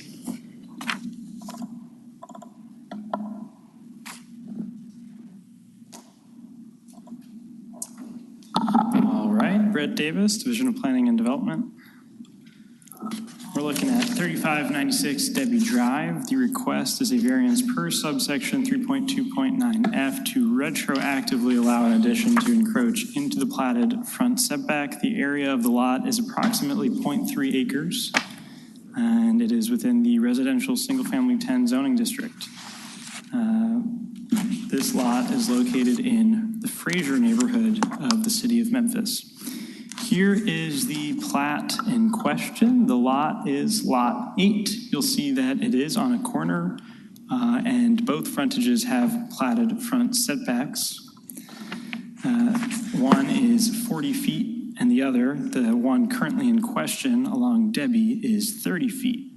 All right, Brett Davis, Division of Planning and Development. We're looking at 3596 Debbie Drive. The request is a variance per subsection 3.2.9F to retroactively allow an addition to encroach into the platted front setback. The area of the lot is approximately 0.3 acres, and it is within the residential single-family 10 zoning district. This lot is located in the Fraser neighborhood of the city of Memphis. Here is the plat in question. The lot is Lot 8. You'll see that it is on a corner, and both frontages have platted front setbacks. One is 40 feet, and the other, the one currently in question along Debbie, is 30 feet.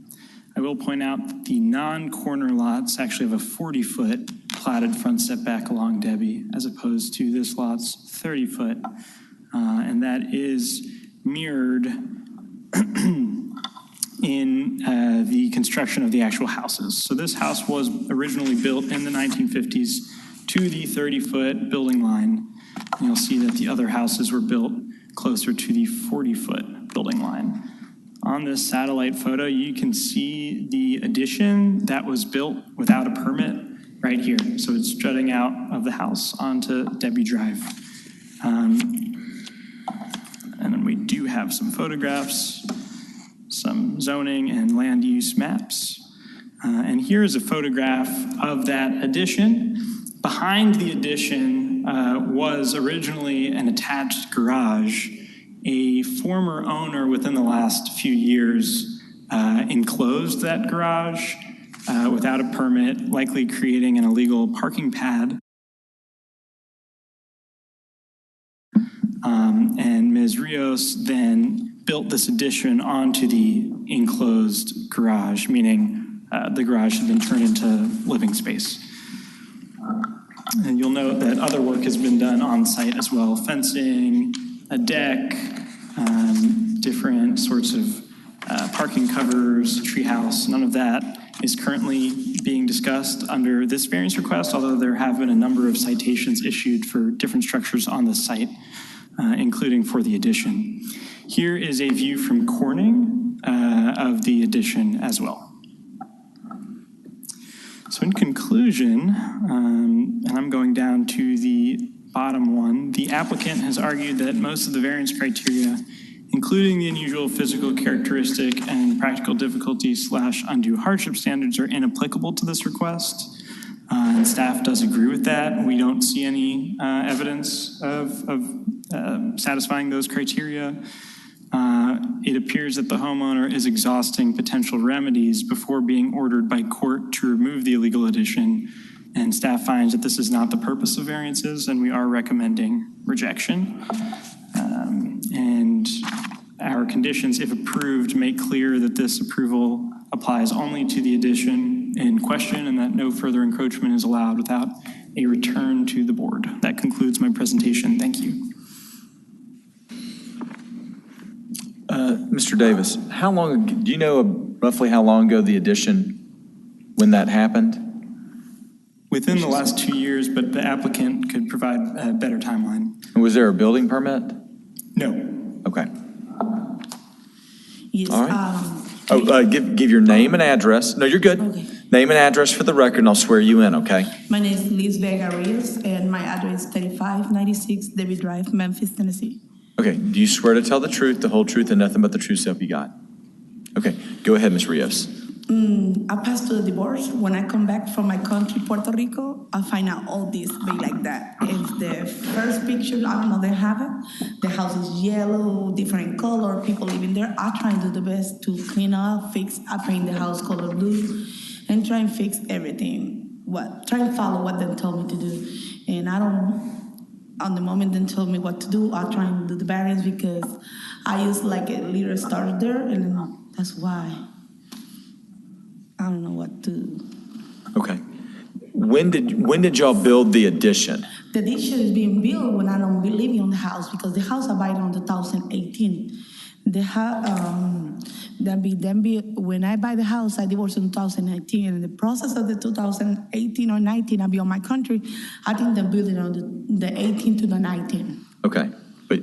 I will point out that the non-corner lots actually have a 40-foot platted front setback along Debbie, as opposed to this lot's 30-foot. And that is mirrored in the construction of the actual houses. So this house was originally built in the 1950s to the 30-foot building line. And you'll see that the other houses were built closer to the 40-foot building line. On this satellite photo, you can see the addition that was built without a permit right here. So it's jutting out of the house onto Debbie Drive. And then we do have some photographs, some zoning and land use maps. And here is a photograph of that addition. Behind the addition was originally an attached garage. A former owner within the last few years enclosed that garage without a permit, likely creating an illegal parking pad. And Ms. Rios then built this addition onto the enclosed garage, meaning the garage had been turned into living space. And you'll note that other work has been done on site as well, fencing, a deck, different sorts of parking covers, treehouse. None of that is currently being discussed under this variance request, although there have been a number of citations issued for different structures on the site, including for the addition. Here is a view from Corning of the addition as well. So in conclusion, and I'm going down to the bottom one, the applicant has argued that most of the variance criteria, including the unusual physical characteristic and practical difficulty / undue hardship standards, are inapplicable to this request. And staff does agree with that. We don't see any evidence of satisfying those criteria. It appears that the homeowner is exhausting potential remedies before being ordered by court to remove the illegal addition, and staff finds that this is not the purpose of variances, and we are recommending rejection. And our conditions, if approved, make clear that this approval applies only to the addition in question and that no further encroachment is allowed without a return to the board. That concludes my presentation. Thank you. Mr. Davis, how long, do you know roughly how long ago the addition, when that happened? Within the last 2 years, but the applicant could provide a better timeline. And was there a building permit? No. Okay. Yes. All right. Give your name and address. No, you're good. Okay. Name and address for the record, and I'll swear you in, okay? My name is Liz Vega Rios, and my address is 3596 Debbie Drive, Memphis, Tennessee. Okay. Do you swear to tell the truth, the whole truth, and nothing but the truth, so help you God? Okay. Go ahead, Ms. Rios. I passed to the divorce. When I come back from my country, Puerto Rico, I find out all this be like that. It's the first picture, I don't know, they have it. The house is yellow, different color, people living there. I try and do the best to clean up, fix, I paint the house color blue, and try and fix everything. Try and follow what they told me to do. And I don't, on the moment they told me what to do, I try and do the variance because I used like a little starter there, and that's why. I don't know what to. Okay. When did y'all build the addition? The addition is being built when I don't be living on the house because the house I bought in 2018. When I buy the house, I divorced in 2019. And in the process of the 2018 or 19, I be on my country. I think they built it on the 18 to the 19. Okay.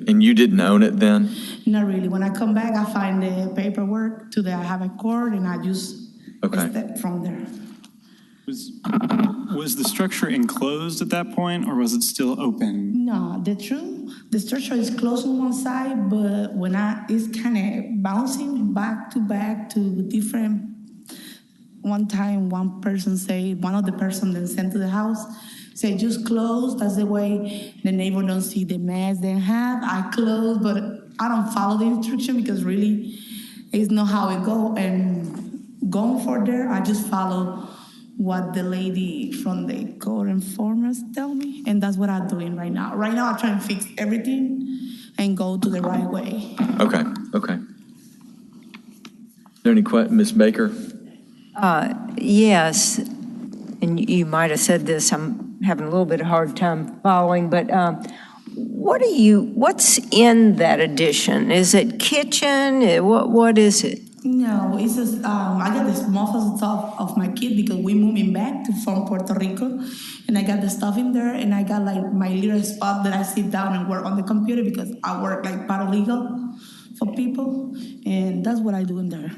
And you didn't own it then? Not really. When I come back, I find the paperwork I have a court, and I just. Okay. Step from there. Was the structure enclosed at that point, or was it still open? No, the structure is closed on one side, but it's kind of bouncing back to different. One time, one of the person that sent to the house said, just close. That's the way the neighbor don't see the mess they have. I close, but I don't follow the instruction because really, it's not how it go. And going for there, I just follow what the lady from the code enforcers tell me, and that's what I'm doing right now. Right now, I'm trying to fix everything and go to the right way. Okay. Are there any questions, Ms. Baker? Yes, and you might have said this, I'm having a little bit of hard time following, but what's in that addition? Is it kitchen? What is it? No, it's just I got this most of the stuff of my kid because we moving back from Puerto Rico, and I got the stuff in there, and I got like my little spot that I sit down and work on the computer because I work like paralegal for people, and that's what I do in there.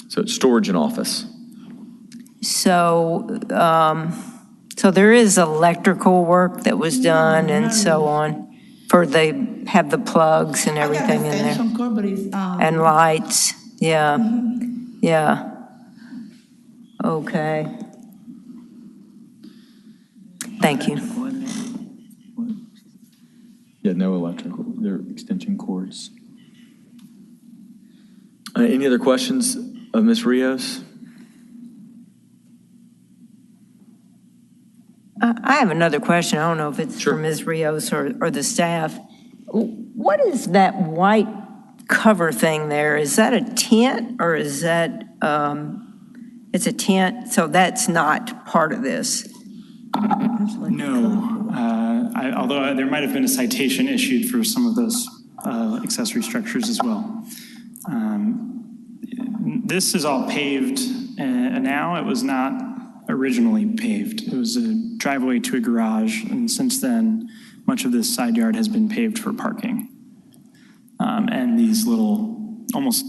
So it's storage and office. So, so there is electrical work that was done and so on, for they have the plugs and everything in I got there. extension cord, but it's And lights, yeah, yeah. Okay. Thank you. Yeah, no electrical, they're extension cords. Any other questions of Ms. Rios? I have another question. I don't know if it's Sure. for Ms. Rios or the staff. What is that white cover thing there? Is that a tent or is that, it's a tent, so that's not part of this? No, although there might have been a citation issued for some of those accessory structures as well. This is all paved now. It was not originally paved. It was a driveway to a garage, and since then, much of this side yard has been paved for parking. And these little, almost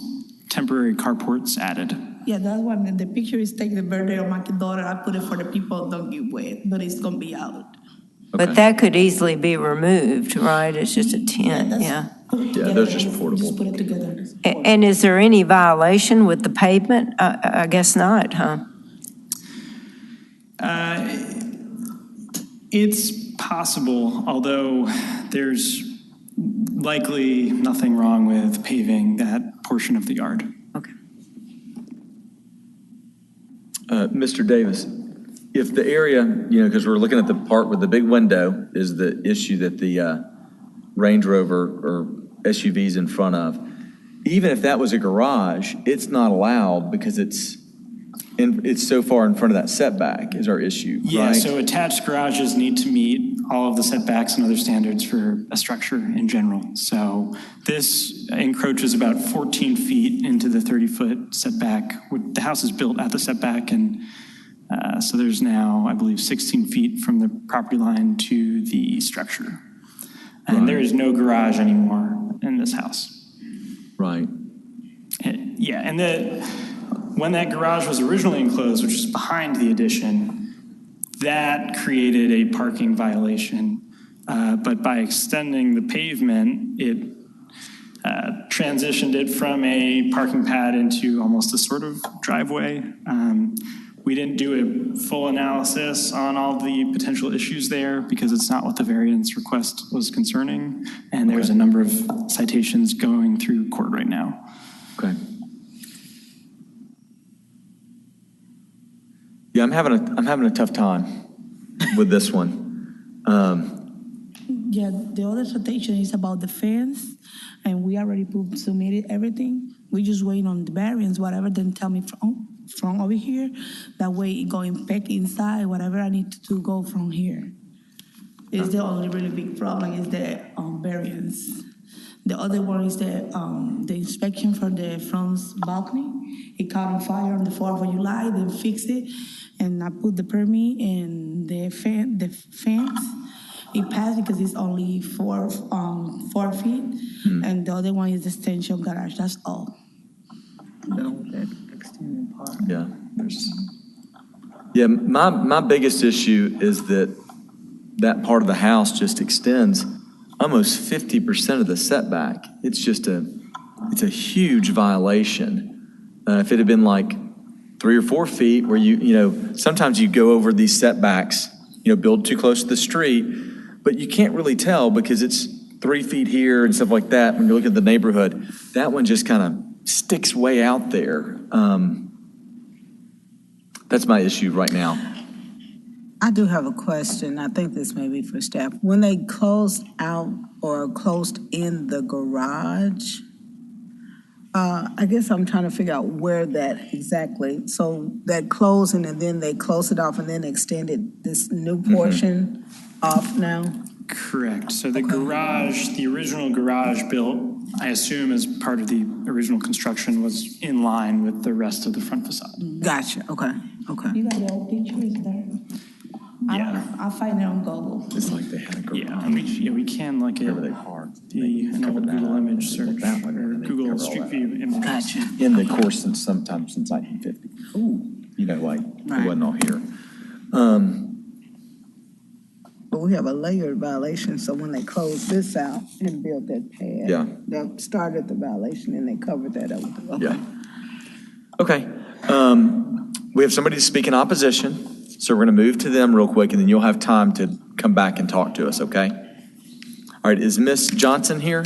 temporary carports added. Yeah, that's why the picture is taking the birthday of my daughter. I put it for the people don't get wet, but it's gonna be out. But that could easily be removed, right? It's just a tent, yeah. Yeah, those are just portable. Just put it together. And is there any violation with the pavement? I guess not, huh? It's possible, although there's likely nothing wrong with paving that portion of the yard. Okay. Mr. Davis, if the area, because we're looking at the part with the big window is the issue that the Range Rover or SUV's in front of. Even if that was a garage, it's not allowed because it's so far in front of that setback is our issue, Yeah, right? so attached garages need to meet all of the setbacks and other standards for a structure in general. So this encroaches about 14 feet into the 30-foot setback. The house is built at the setback, and so there's now, I believe, 16 feet from the property line to the structure. And there is no garage anymore in this house. Right. Yeah, and when that garage was originally enclosed, which is behind the addition, that created a parking violation. But by extending the pavement, it transitioned it from a parking pad into almost a sort of driveway. We didn't do a full analysis on all the potential issues there because it's not what the variance request was concerning. And there's a number of citations going through court right now. Okay. Yeah, I'm having a tough time with this one. Yeah, the other citation is about the fence, and we already submitted everything. We just waiting on the variance, whatever, then tell me from over here. That way it going back inside, whatever I need to go from here. It's the only really big problem is the variance. The other one is the inspection for the front balcony. It caught on fire on the 4th of July, then fixed it, and I put the permit and the fence. It passed because it's only 4 feet, and the other one is the extension garage. That's all. Yeah. Yeah, my biggest issue is that part of the house just extends almost 50% of the setback. It's just it's a huge violation. If it had been like 3 or 4 feet where sometimes you go over these setbacks, build too close to the street, but you can't really tell because it's 3 feet here and stuff like that when you look at the neighborhood. That one just kind of sticks way out there. That's my issue right now. I do have a question. I think this may be for staff. When they closed out or closed in the garage, I guess I'm trying to figure out where that exactly. So that closing and then they closed it off and then extended this new portion off now? Correct. So the garage, the original garage built I assume as part of the original construction was in line with the rest of the front facade. Gotcha, okay, okay. You got the old pictures there? Yeah. I'll find it on Google. It's like they had a garage. Yeah, we can look at Wherever they parked. an old Google image search That one, or and they Google cover all Street that. View image. Gotcha. In the course since 1950. You know, like, it Right. wasn't all here. But we have a layered violation, so when they closed this out and built that pad. Yeah. They started the violation and they covered that up. Okay. Yeah. Okay. We have somebody to speak in opposition, so we're going to move to them real quick, and then you'll have time to come back and talk to us, okay? All right, is Ms. Johnson here?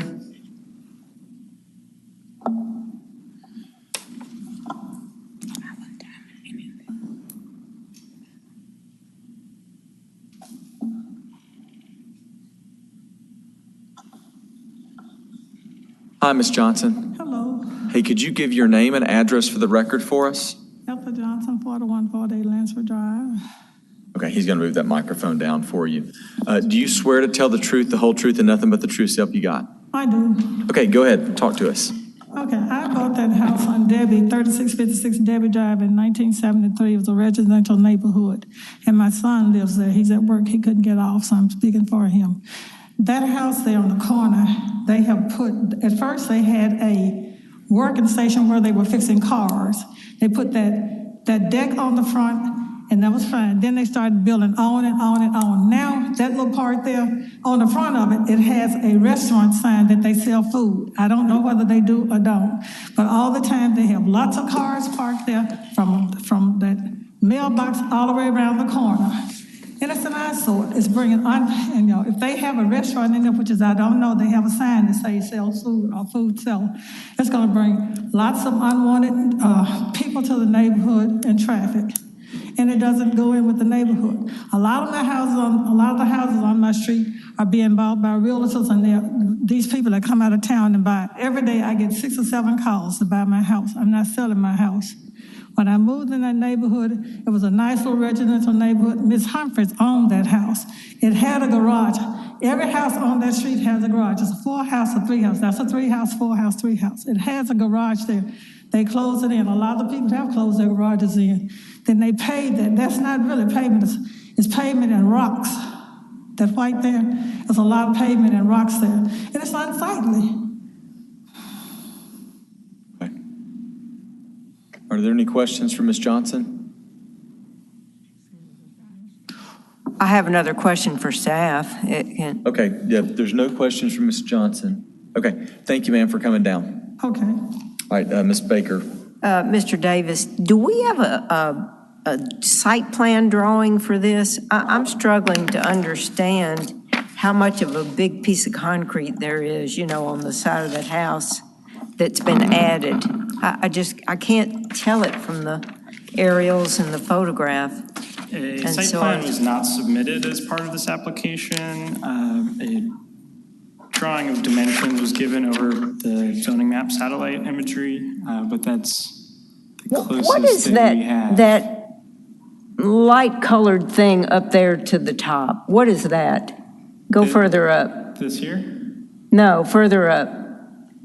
Hi, Ms. Johnson. Hello, Hey, could you give your name and address for the record for us? Elsa Johnson, 4148 Lansford Drive. Okay, he's going to move that microphone down for you. Do you swear to tell the truth, the whole truth, and nothing but the truth, so help you God? I do. Okay, go ahead. Talk to us. Okay, I bought that house on Debbie, 3656 Debbie Drive in 1973. It was a residential neighborhood, and my son lives there. He's at work. He couldn't get off, so I'm speaking for him. That house there on the corner, they have put, at first they had a working station where they were fixing cars. They put that deck on the front, and that was fine. Then they started building on and on and on. Now, that little part there, on the front of it, it has a restaurant sign that they sell food. I don't know whether they do or don't, but all the time they have lots of cars parked there from that mailbox all the way around the corner. And it's an eyesore. It's bringing and if they have a restaurant in there, which is I don't know, they have a sign that says sell food or food sell. It's going to bring lots of unwanted people to the neighborhood and traffic. And it doesn't go in with the neighborhood. A lot of the houses on my street are being bought by realtors, and these people that come out of town and buy. Every day I get 6 or 7 calls to buy my house. I'm not selling my house. When I moved in that neighborhood, it was a nice little residential neighborhood. Miss Humphreys owned that house. It had a garage. Every house on that street has a garage. It's a 4-house or 3-house. That's a 3-house, 4-house, 3-house. It has a garage there. They closed it in. A lot of people have closed their garages in. Then they paved that. That's not really pavement. It's pavement and rocks. That white there, there's a lot of pavement and rocks there. And it's unsightly. Okay. Are there any questions for Ms. Johnson? I have another question for staff. Okay, yeah, there's no questions from Ms. Johnson. Okay, thank you, ma'am, for coming down. Okay. All right, Ms. Baker. Mr. Davis, do we have a site plan drawing for this? I'm struggling to understand how much of a big piece of concrete there is, on the side of that house that's been added. I can't tell it from the aerials and the photograph. A site plan was not submitted as part of this application. A drawing of dimensions was given over the zoning map satellite imagery, but that's the closest What is thing we have. that light colored thing up there to the top? What is that? Go further up. This here? No, further up.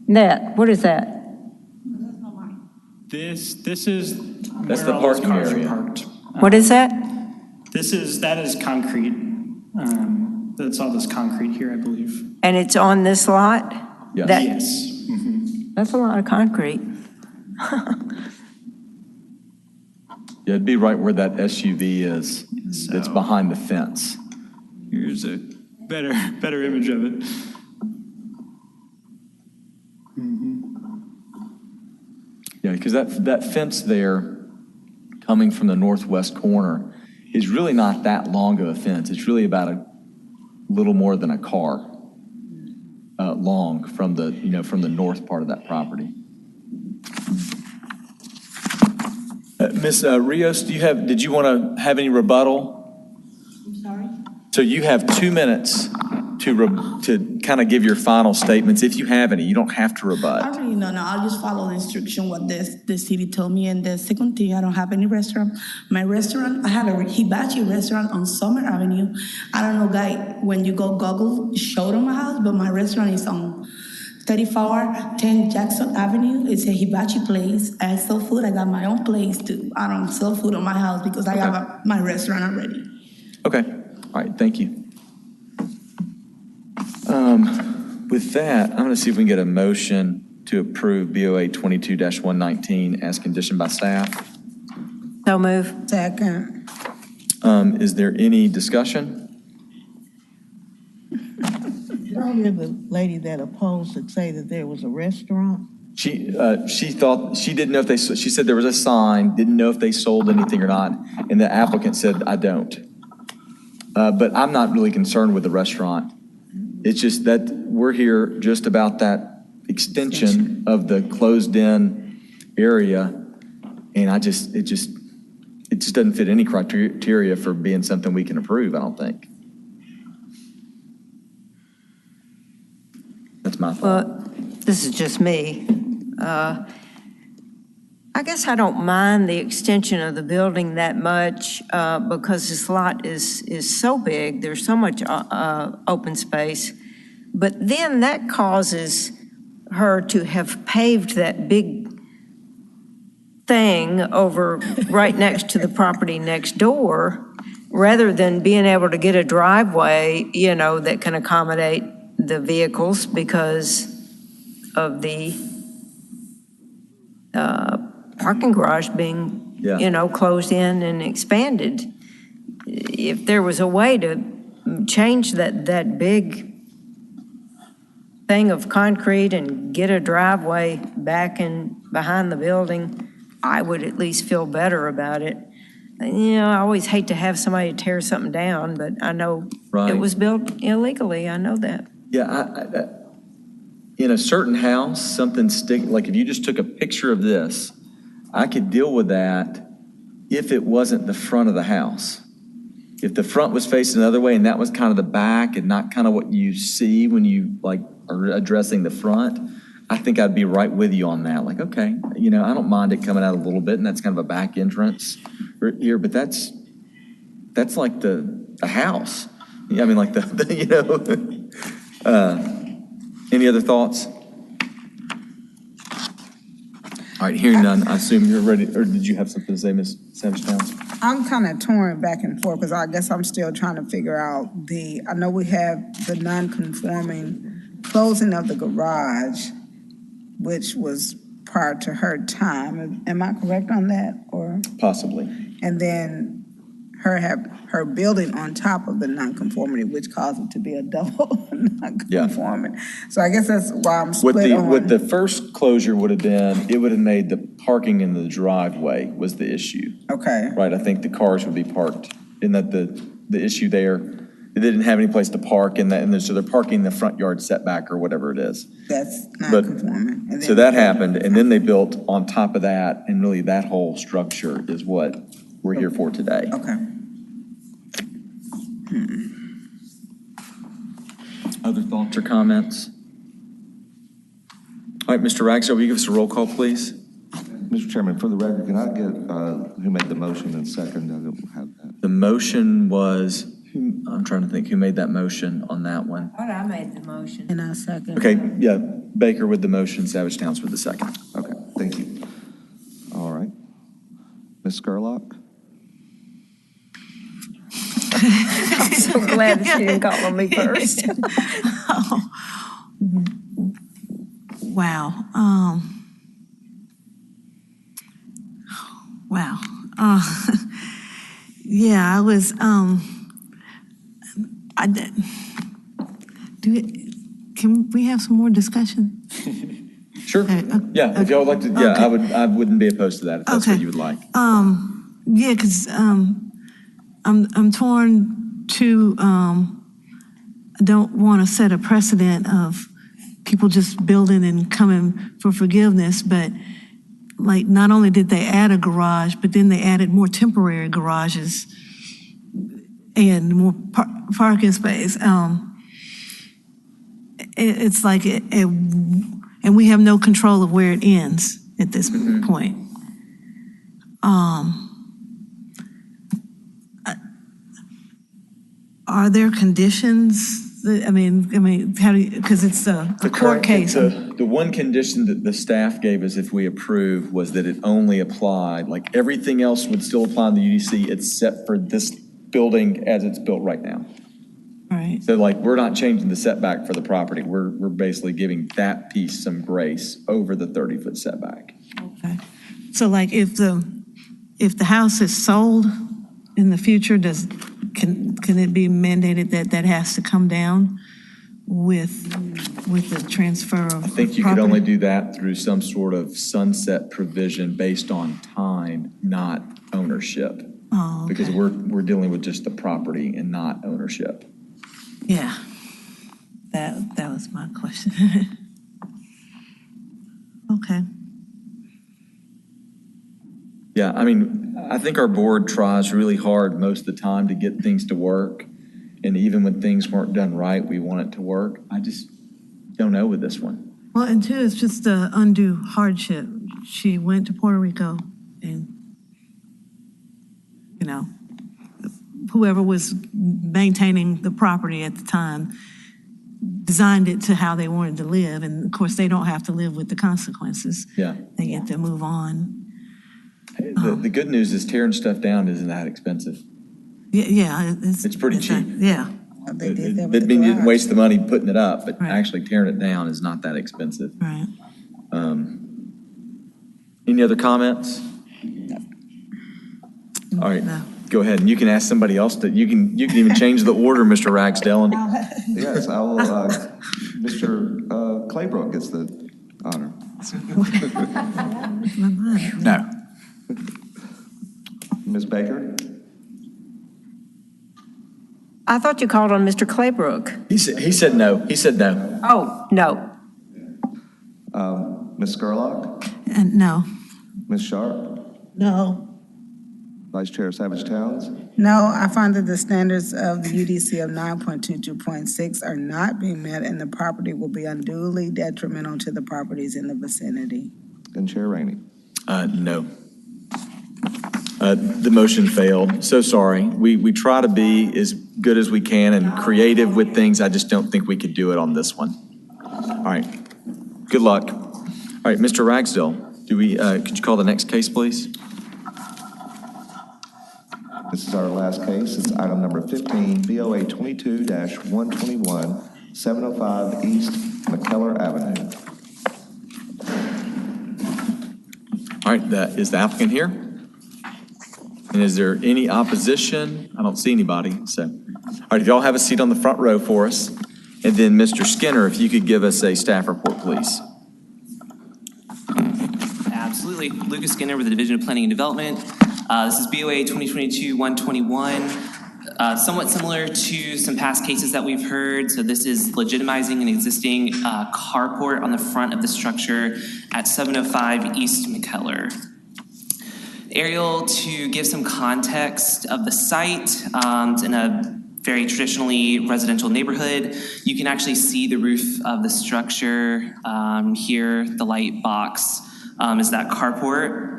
What is that? This is That's where the all those parking cars are area. parked. What is that? That is concrete. That's all this concrete here, I believe. And it's on this lot? Yes. Yes. That's a lot of concrete. Yeah, it'd be right where that SUV is. It's behind the fence. Here's a better image of it. Yeah, because that fence there, coming from the northwest corner, is really not that long of a fence. It's really about a little more than a car long from the north part of that property. Ms. Rios, did you want to have any rebuttal? I'm sorry? So you have 2 minutes to kind of give your final statements, if you have any. You don't have to rebut. I really don't know. I'll just follow the instruction what the city told me. And the second thing, I don't have any restaurant. My restaurant, I have a hibachi restaurant on Summer Avenue. I don't know, guy, when you go Google, show them my house, but my restaurant is on 3410 Jackson Avenue. It's a hibachi place. I sell food. I got my own place too. I don't sell food on my house because I have my restaurant already. Okay, all right, thank you. With that, I'm going to see if we can get a motion to approve BOA 22-119 as conditioned by staff. So move. Second. Is there any discussion? Did I hear the lady that opposed to say that there was a restaurant? She thought, she didn't know if she said there was a sign, didn't know if they sold anything or not, and the applicant said, I don't. But I'm not really concerned with the restaurant. It's just that we're here just about that extension of the closed-in area, and it just doesn't fit any criteria for being something we can approve, I don't think. That's my thought. Well, this is just me. I guess I don't mind the extension of the building that much because this lot is so big. There's so much open space. But then that causes her to have paved that big thing over right next to the property next door, rather than being able to get a driveway, that can accommodate the vehicles because of the parking garage being, closed in and expanded. If there was a way to change that big thing of concrete and get a driveway back and behind the building, I would at least feel better about it. I always hate to have somebody tear something down, but I know it was built illegally. I know that. Yeah, in a certain house, something like if you just took a picture of this, I could deal with that if it wasn't the front of the house. If the front was facing the other way and that was kind of the back and not kind of what you see when you are addressing the front, I think I'd be right with you on that. Like, okay, I don't mind it coming out a little bit and that's kind of a back entrance here, but that's like the house. I mean, like any other thoughts? All right, hearing none, I assume you're ready, or did you have something to say, Ms. Savage-Towns? I'm kind of torn back and forth because I guess I'm still trying to figure out I know we have the non-conforming closing of the garage, which was prior to her time. Am I correct on that? Or Possibly. and then her building on top of the nonconformity, which caused it to be a double nonconforming. So I guess that's why I'm split on. What the first closure would have been, it would have made the parking in the driveway was the issue. Okay. Right, I think the cars would be parked, and that the issue there, they didn't have any place to park, so they're parking in the front yard setback or whatever it is. That's non-conforming. So that happened, and then they built on top of that, and really that whole structure is what we're here for today. Okay. Other thoughts or comments? All right, Mr. Ragsdale, will you give us a roll call, please? Mr. Chairman, for the record, can I get who made the motion and second? I don't have that. The motion was, I'm trying to think who made that motion on that one. I made the motion. And I second. Okay, yeah, Baker with the motion, Savage Towns with the second. Okay, thank you. All right. Ms. Scurlock? I'm so glad that she didn't call on me first. Wow. Wow. Yeah, I was, can we have some more discussion? Sure. Yeah, if y'all would like to, yeah, I wouldn't be opposed to that if that's what you would like. Yeah, because I'm torn to, I don't want to set a precedent of people just building and coming for forgiveness, but like not only did they add a garage, but then they added more temporary garages and more parking space. It's like, and we have no control of where it ends at this point. Are there conditions I mean, how do you, because it's a court case. The one condition that the staff gave us if we approve was that it only applied, like everything else would still apply in the UDC except for this building as it's built right now. Right. So like, we're not changing the setback for the property. We're basically giving that piece some grace over the 30-foot setback. Okay. So like if the house is sold in the future, can it be mandated that that has to come down with the transfer of I think you could only do that through some sort of sunset provision based on time, not ownership. Oh, okay. Because we're dealing with just the property and not ownership. Yeah. That was my question. Okay. Yeah, I mean, I think our board tries really hard most of the time to get things to work. And even when things weren't done right, we want it to work. I just don't know with this one. Well, and two, it's just the undue hardship. She went to Puerto Rico and, you know, whoever was maintaining the property at the time designed it to how they wanted to live. And of course, they don't have to live with the consequences. Yeah. They get to move on. The good news is tearing stuff down isn't that expensive. Yeah. It's pretty cheap. Yeah. They did that with That the means you didn't garage. waste the money putting it up, but Right. actually tearing it down is not that expensive. Right. Any other comments? All right, No. go ahead, and you can ask somebody else that, you can even change the order, Mr. Ragsdale. And Yes, I will, Mr. Claybrook gets the honor. No. Ms. Baker? I thought you called on Mr. Claybrook. he said no. He said no. Oh, no. Ms. Scurlock? And no. Ms. Sharp? No. Vice Chair Savage Towns? No, I find that the standards of the UDC of 9.22.6 are not being met, and the property will be unduly detrimental to the properties in the vicinity. And Chair Rainey? No. The motion failed. So sorry. We try to be as good as we can and creative with things. I just don't think we could do it on this one. All right. Good luck. All right, Mr. Ragsdale, could you call the next case, please? This is our last case. It's item number 15, BOA 22-121, 705 East McKellar Avenue. All right, is the applicant here? And is there any opposition? I don't see anybody, so. All right, if y'all have a seat on the front row for us. And then Mr. Skinner, if you could give us a staff report, please. Absolutely. Lucas Skinner with the Division of Planning and Development. This is BOA 2022-121. Somewhat similar to some past cases that we've heard. So this is legitimizing an existing carport on the front of the structure at 705 East McKellar. Aerial, to give some context of the site, it's in a very traditionally residential neighborhood. You can actually see the roof of the structure here. The light box is that carport.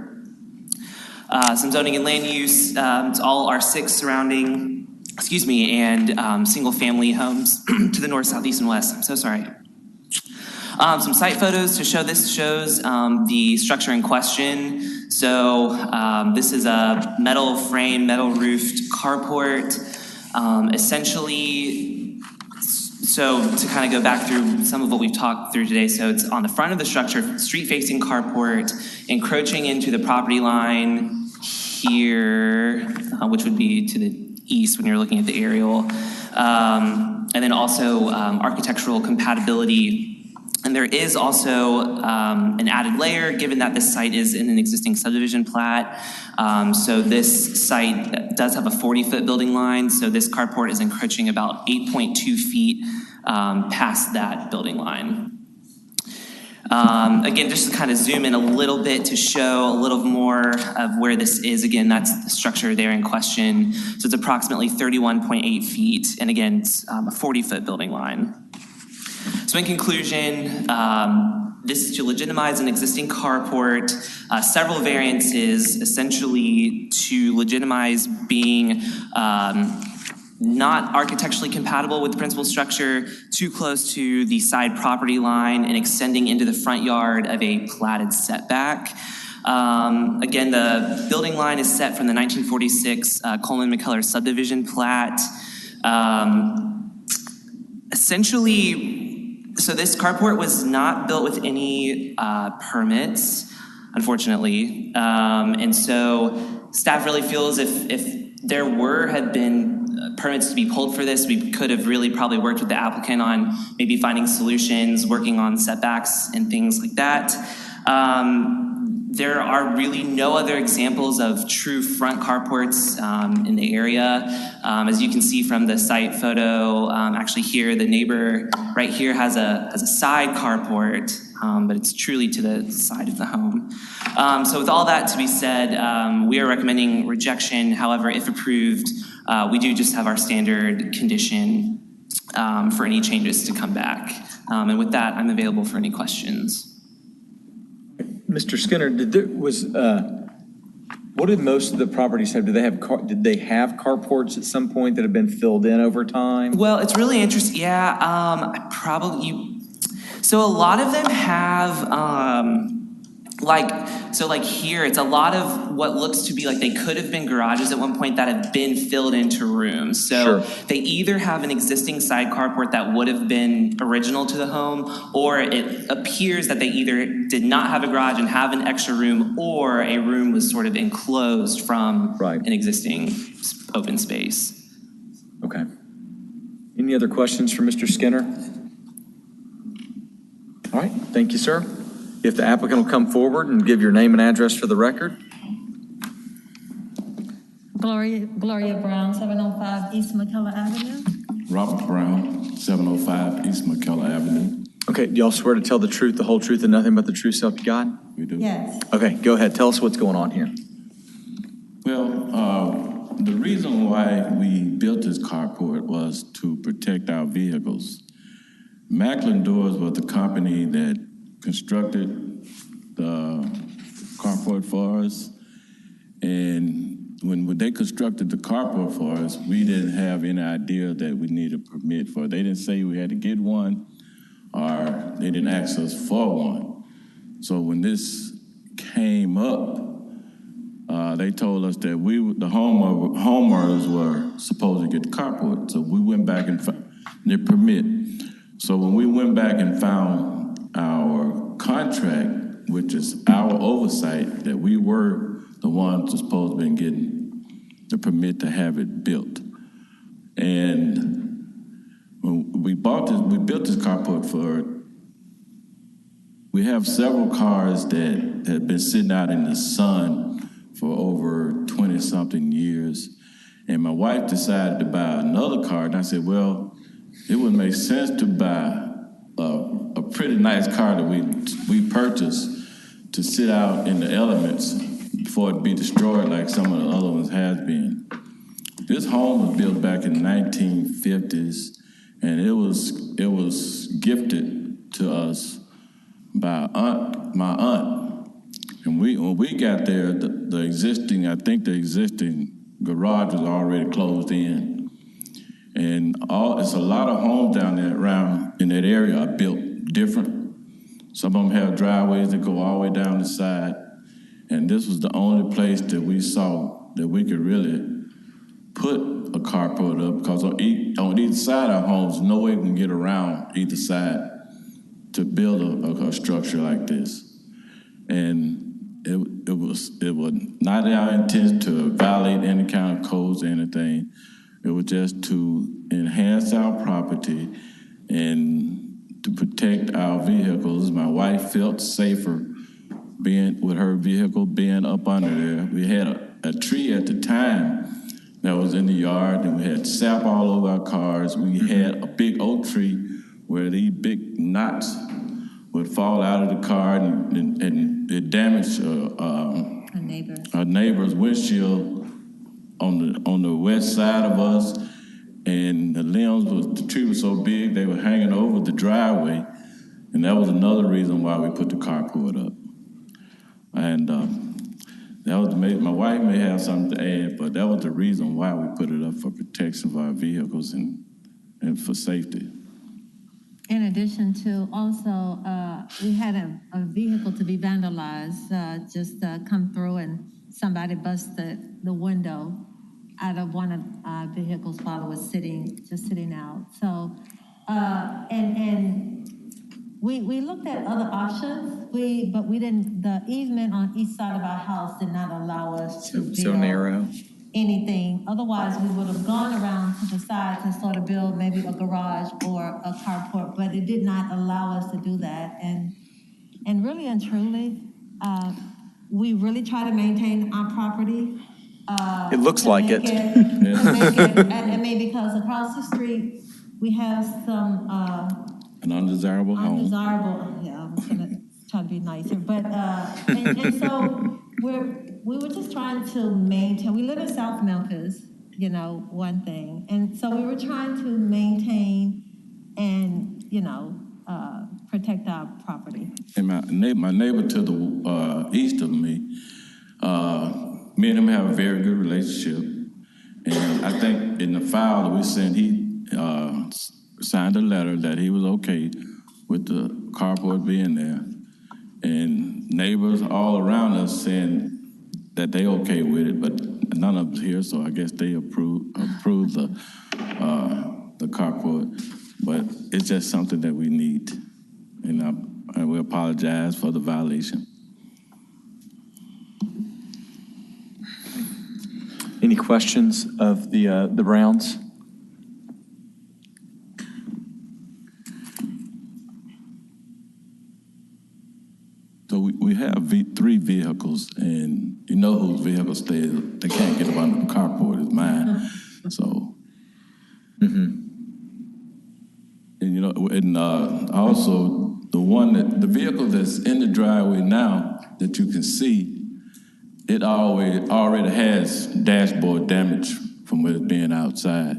Some zoning and land use. It's all R6 surrounding, and single-family homes to the north, south, east, and west. I'm so sorry. Some site photos to show. This shows the structure in question. So this is a metal frame, metal roofed carport. Essentially, so to kind of go back through some of what we've talked through today. So it's on the front of the structure, street-facing carport, encroaching into the property line here, which would be to the east when you're looking at the aerial. And then also architectural compatibility. And there is also an added layer, given that this site is in an existing subdivision plat. So this site does have a 40-foot building line, so this carport is encroaching about 8.2 feet past that building line. Again, just to kind of zoom in a little bit to show a little more of where this is. Again, that's the structure there in question. So it's approximately 31.8 feet, and again, it's a 40-foot building line. So in conclusion, this is to legitimize an existing carport, several variances essentially to legitimize being not architecturally compatible with the principal structure, too close to the side property line, and extending into the front yard of a platted setback. Again, the building line is set from the 1946 Coleman McKellar subdivision plat. Essentially, so this carport was not built with any permits, unfortunately. And so staff really feels if there had been permits to be pulled for this, we could have really probably worked with the applicant on maybe finding solutions, working on setbacks and things like that. There are really no other examples of true front carports in the area. As you can see from the site photo, actually here, the neighbor right here has a side carport, but it's truly to the side of the home. So with all that to be said, we are recommending rejection. However, if approved, we do just have our standard condition for any changes to come back. And with that, I'm available for any questions. Mr. Skinner, what did most of the properties have? Did they have carports at some point that have been filled in over time? Well, it's really interesting. Yeah, so a lot of them have like here, it's a lot of what looks to be like they could have been garages at one point that have been filled into rooms. So they either have an existing side carport that would have been original to the home, or it appears that they either did not have a garage and have an extra room, or a room was sort of enclosed from an existing open space. Okay. Any other questions for Mr. Skinner? All right, thank you, sir. If the applicant will come forward and give your name and address for the record. Gloria Brown, 705 East McKellar Avenue. Robert Brown, 705 East McKellar Avenue. Okay, do y'all swear to tell the truth, the whole truth, and nothing but the truth, so help you God? We do. Yes. Okay, go ahead. Tell us what's going on here. Well, the reason why we built this carport was to protect our vehicles. Macklin Doors was the company that constructed the carport for us. And when they constructed the carport for us, we didn't have any idea that we needed a permit for it. They didn't say we had to get one, or they didn't ask us for one. So when this came up, they told us that the homeowners were supposed to get the carport. So we went back and found their permit. So when we went back and found our contract, which is our oversight, that we were the ones who supposed to been getting the permit to have it built. And when we built this carport we have several cars that had been sitting out in the sun for over 20-something years. And my wife decided to buy another car, and I said, well, it would make sense to buy a pretty nice car that we purchased to sit out in the elements before it be destroyed like some of the other ones has been. This home was built back in the 1950s, and it was gifted to us by my aunt. And when we got there, the existing garage was already closed in. And it's a lot of homes down there around in that area are built different. Some of them have driveways that go all the way down the side. And this was the only place that we saw that we could really put a carport up, because on either side of our homes, no way we can get around either side to build a structure like this. And it was not our intent to violate any kind of codes or anything. It was just to enhance our property and to protect our vehicles. My wife felt safer being with her vehicle being up under there. We had a tree at the time that was in the yard, and we had sap all over our cars. We had a big oak tree where these big knots would fall out of the car, and it damaged a neighbor's windshield on the west side of us. And the tree was so big they were hanging over the driveway, and that was another reason why we put the carport up. And That was my wife may have something to add, but that was the reason why we put it up for protection of our vehicles and for safety. In addition to also, we had a vehicle to be vandalized, just come through and somebody busted the window out of one of our vehicles while it was just sitting out. So, and we looked at other options, but we didn't, the easement on each side of our house did not allow us to build So narrow. anything. Otherwise, we would have gone around to the side to sort of build maybe a garage or a carport, but it did not allow us to do that. And really and truly, we really try to maintain our property. It looks like it. I mean, because across the street, we have some An undesirable home. undesirable, yeah, I was gonna try to be nicer, but, and so we were just trying to maintain, we live in South Memphis, you know, one thing, and so we were trying to maintain and, you know, protect our property. And my neighbor to the east of me, me and him have a very good relationship. And I think in the file that we sent, he signed a letter that he was okay with the carport being there. And neighbors all around us saying that they okay with it, but none of us here, so I guess they approved the carport. But it's just something that we need. And we apologize for the violation. Any questions of the Browns? So we have three vehicles, and you know whose vehicles they can't get up under the carport is mine. So, and you know, and also the vehicle that's in the driveway now that you can see, it already has dashboard damage from where it's being outside.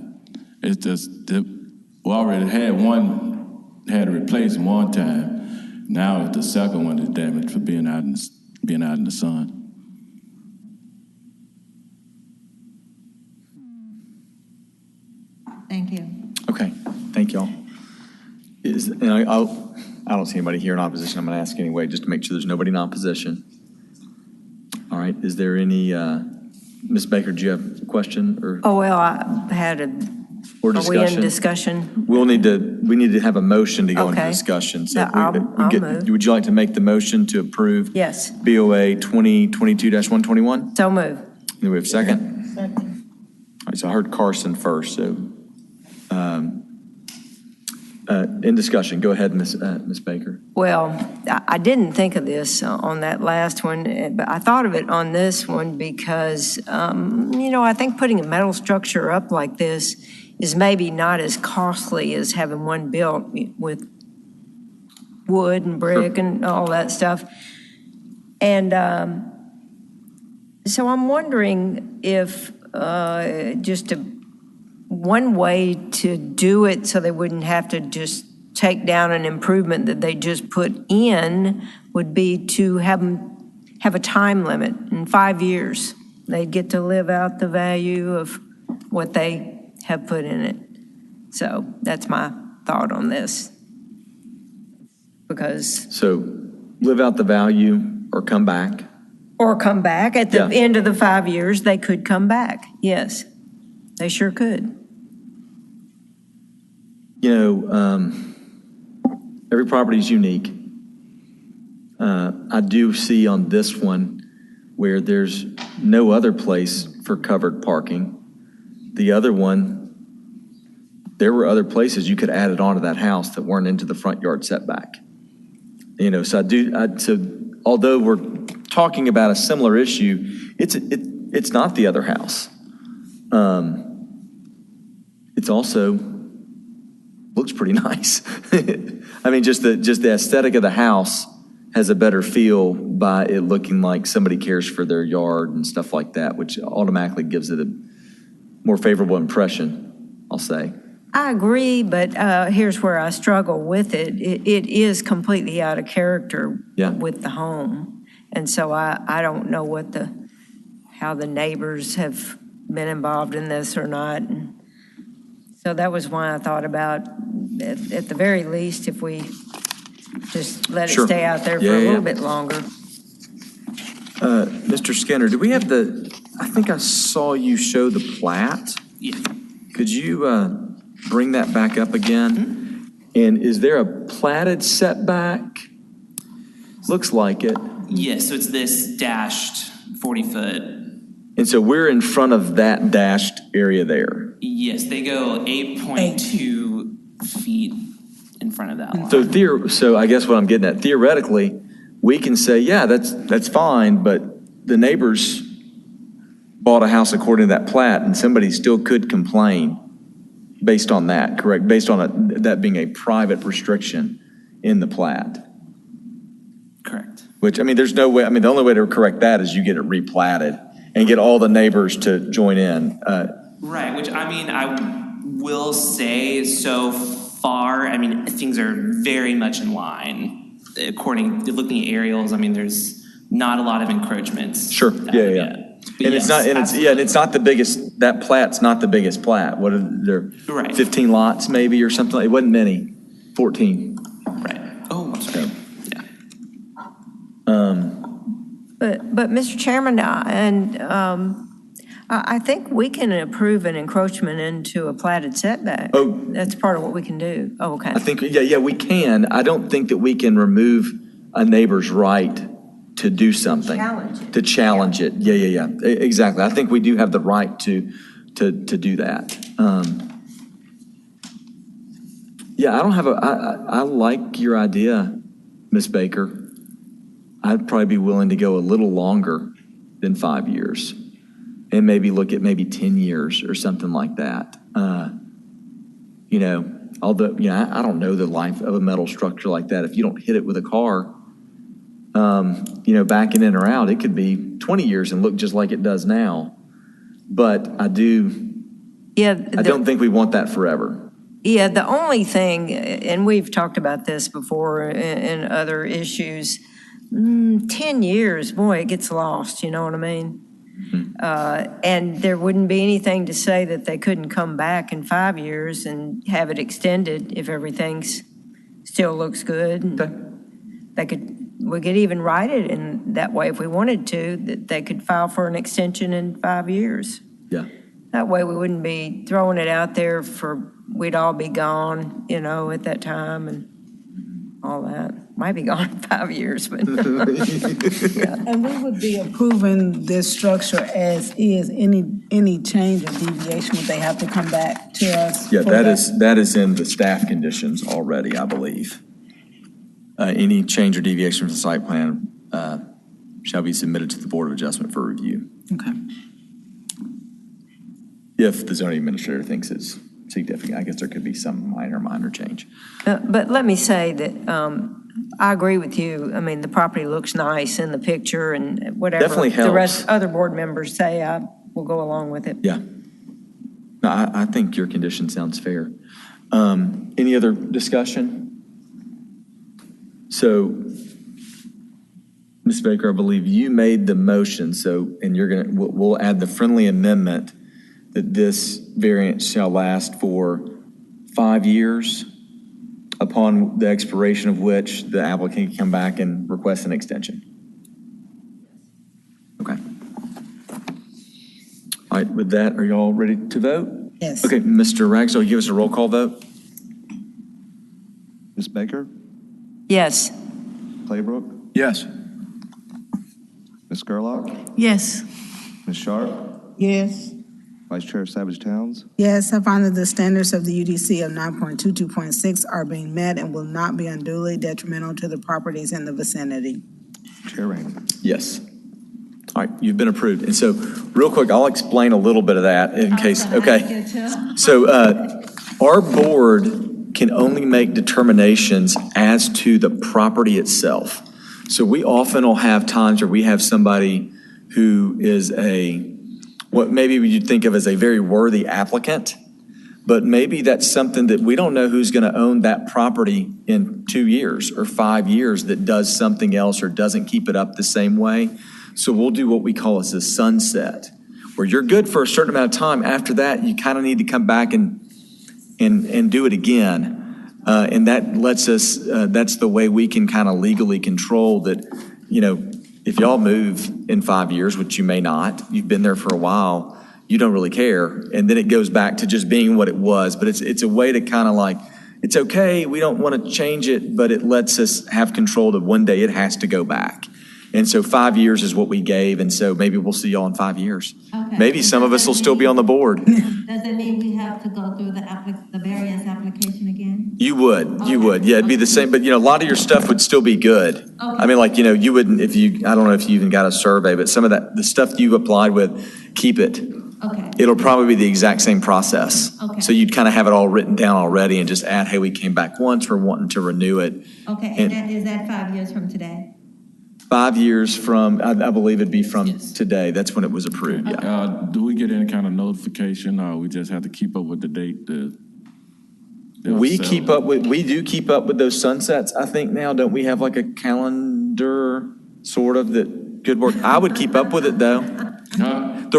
It's just we already had it replaced one time. Now the second one is damaged for being out in the sun. Thank you. Okay, thank y'all. I don't see anybody here in opposition. I'm going to ask anyway, just to make sure there's nobody in opposition. All right, is there any, Ms. Baker, do you have a question or? Oh, well, I had a, Or are we in discussion? discussion? We need to have a motion to go into Okay. discussion. So Yeah, I'll move. would you like to make the motion to approve? Yes. BOA 2022-121? So move. Do we have a second? Second. All right, so I heard Carson first, so, in discussion, go ahead, Ms. Baker. Well, I didn't think of this on that last one, but I thought of it on this one because, you know, I think putting a metal structure up like this is maybe not as costly as having one built with wood and brick and all that stuff. And so I'm wondering if one way to do it so they wouldn't have to just take down an improvement that they just put in would be to have a time limit. In 5 years, they'd get to live out the value of what they have put in it. So that's my thought on this. Because. So live out the value or come back? Or come back. At the Yeah. end of the 5 years, they could come back. Yes, they sure could. You know, every property is unique. I do see on this one where there's no other place for covered parking. The other one, there were other places you could add it onto that house that weren't into the front yard setback. You know, so so although we're talking about a similar issue, it's not the other house. It's also looks pretty nice. I mean, just the aesthetic of the house has a better feel by it looking like somebody cares for their yard and stuff like that, which automatically gives it a more favorable impression, I'll say. I agree, but here's where I struggle with it. It is completely out of character with the home. And so I don't know what the how the neighbors have been involved in this or not. And so that was why I thought about, at the very least, if we just let it Sure. stay out there for Yeah, a yeah. little bit longer. Mr. Skinner, do we have I think I saw you show the plat. Yeah. Could you bring that back up again? And is there a platted setback? Looks like it. Yes, so it's this dashed 40-foot. And so we're in front of that dashed area there. Yes, they go 8.2 feet in front of that line. So I guess what I'm getting at, theoretically, we can say, yeah, that's fine, but the neighbors bought a house according to that plat, and somebody still could complain based on that, correct? Based on that being a private restriction in the plat. Correct. Which, I mean, there's no way, I mean, the only way to correct that is you get it replatted and get all the neighbors to join in. Right, which I mean, I will say so far, I mean, things are very much in line. According to looking at aerials, I mean, there's not a lot of encroachments. Sure, yeah. And it's not, and it's not the biggest, that plat's not the biggest plat. What are there? Right. 15 lots maybe or something? It wasn't many, 14. Right. Oh, I'm sorry. Yeah. But Mr. Chairman, I think we can approve an encroachment into a platted setback. Oh. That's part of what we can do. Oh, okay. I think, yeah, we can. I don't think that we can remove a neighbor's right to do something. Challenge it. To challenge it. Yeah. Exactly. I think we do have the right to do that. Yeah, I don't have I like your idea, Ms. Baker. I'd probably be willing to go a little longer than 5 years and maybe look at maybe 10 years or something like that. Although, I don't know the life of a metal structure like that. If you don't hit it with a car, backing in or out, it could be 20 years and look just like it does now. But I don't think we want that forever. Yeah, the only thing, and we've talked about this before in other issues, 10 years, boy, it gets lost, you know what I mean? And there wouldn't be anything to say that they couldn't come back in 5 years and have it extended if everything still looks good. Okay. We could even write it in that way if we wanted to, that they could file for an extension in 5 years. Yeah. That way we wouldn't be throwing it out there we'd all be gone, at that time and all that. Might be gone in 5 years, but. And we would be approving this structure as is. Any change or deviation, would they have to come back to us? Yeah, that is in the staff conditions already, I believe. Any change or deviation from the site plan shall be submitted to the Board of Adjustment for review. Okay. If the zoning administrator thinks it's significant, I guess there could be some minor change. But let me say that I agree with you. I mean, the property looks nice in the picture and whatever. Definitely helps. The rest, other board members say, I will go along with it. Yeah. No, I think your condition sounds fair. Any other discussion? So, Ms. Baker, I believe you made the motion, and we'll add the friendly amendment that this variance shall last for 5 years, upon the expiration of which the applicant can come back and request an extension. Okay. All right, with that, are you all ready to vote? Yes. Okay, Mr. Ragsdale, give us a roll call vote. Ms. Baker? Yes. Claybrook? Yes. Ms. Gerlach? Yes. Ms. Sharp? Yes. Vice Chair Savage Towns? Yes, I find that the standards of the UDC of 9.22.6 are being met and will not be unduly detrimental to the properties in the vicinity. Chair Rainey? Yes. All right, you've been approved. And so, real quick, I'll explain a little bit of that in case, okay? So, our board can only make determinations as to the property itself. So we often will have times where we have somebody who is what maybe you'd think of as a very worthy applicant, but maybe that's something that we don't know who's going to own that property in 2 years or 5 years that does something else or doesn't keep it up the same way. So we'll do what we call as a sunset, where you're good for a certain amount of time. After that, you kind of need to come back and do it again. And that lets us, that's the way we can kind of legally control that, if y'all move in 5 years, which you may not, you've been there for a while, you don't really care. And then it goes back to just being what it was. But it's a way to kind of like, it's okay, we don't want to change it, but it lets us have control that one day it has to go back. And so 5 years is what we gave, and so maybe we'll see y'all in 5 years. Okay. Maybe some of us will still be on the board. Does it mean we have to go through the variance application again? You would. Yeah, it'd be the same, but a lot of your stuff would still be good. Okay. I mean, like, you wouldn't, I don't know if you even got a survey, but some of the stuff you've applied with, keep it. Okay. It'll probably be the exact same process. Okay. So you'd kind of have it all written down already and just add, hey, we came back once, we're wanting to renew it. Okay, and is that 5 years from today? 5 years from, I believe it'd be from today. That's when it was approved, yeah. Do we get any kind of notification, or we just have to keep up with the date? We do keep up with those sunsets, I think now. Don't we have like a calendar, sort of, that good work? I would keep up with it, though.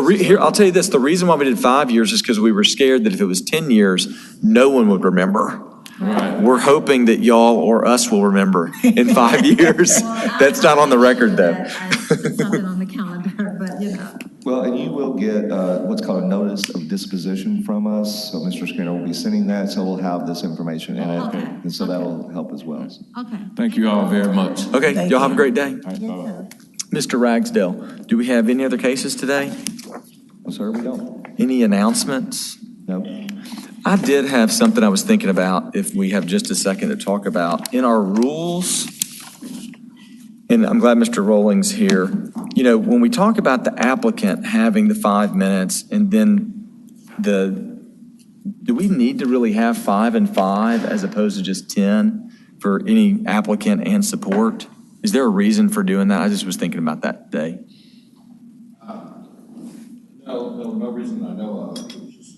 Here, I'll tell you this, the reason why we did 5 years is because we were scared that if it was 10 years, no one would remember. Right. We're hoping that y'all or us will remember in 5 years. That's not on the record, though. Something on the calendar, but Well, and you will get what's called a notice of disposition from us. So Mr. Skinner will be sending that, so we'll have this information in it. Okay. And so that'll help as well. Okay. Thank you all very much. Okay, y'all have a great day. All right, bye-bye. Mr. Ragsdale, do we have any other cases today? No, sir, we don't. Any announcements? No. I did have something I was thinking about, if we have just a second to talk about. In our rules, and I'm glad Mr. Rolling's here, when we talk about the applicant having the 5 minutes, and then do we need to really have 5 and 5 as opposed to just 10 for any applicant and support? Is there a reason for doing that? I just was thinking about that today. No reason I know of. It was just,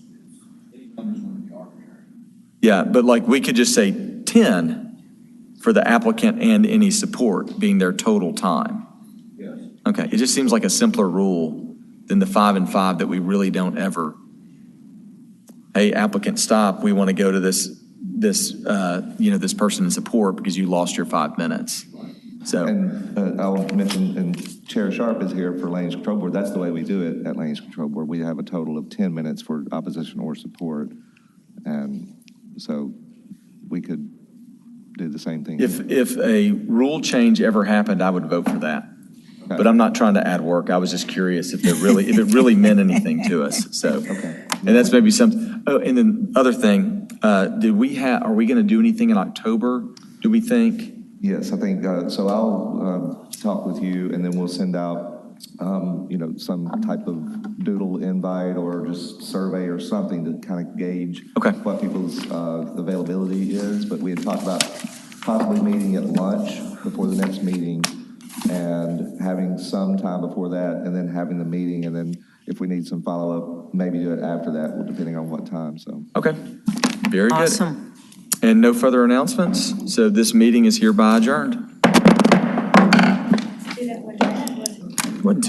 any numbers want to be arbitrary. Yeah, but like we could just say 10 for the applicant and any support being their total time. Yes. Okay, it just seems like a simpler rule than the 5 and 5 that we really don't ever. Hey, applicant, stop. We want to go to this person in support because you lost your 5 minutes. So, And I'll mention, and Chair Sharp is here for Land Use Control Board. That's the way we do it at Land Use Control Board. We have a total of 10 minutes for opposition or support. And so we could do the same thing. if a rule change ever happened, I would vote for that. Okay. But I'm not trying to add work. I was just curious if it really meant anything to us. So, Okay. And that's maybe some. Oh, and then other thing, are we going to do anything in October? Do we think? Yes, I think, so I'll talk with you, and then we'll send out, some type of doodle invite or just survey or something to kind of gauge what people's availability is. But we had talked about possibly meeting at lunch before the next meeting and having some time before that, and then having the meeting, and then if we need some follow-up, maybe do it after that, depending on what time, so. Okay, very good. Awesome. And no further announcements, so this meeting is hereby adjourned. Wasn't too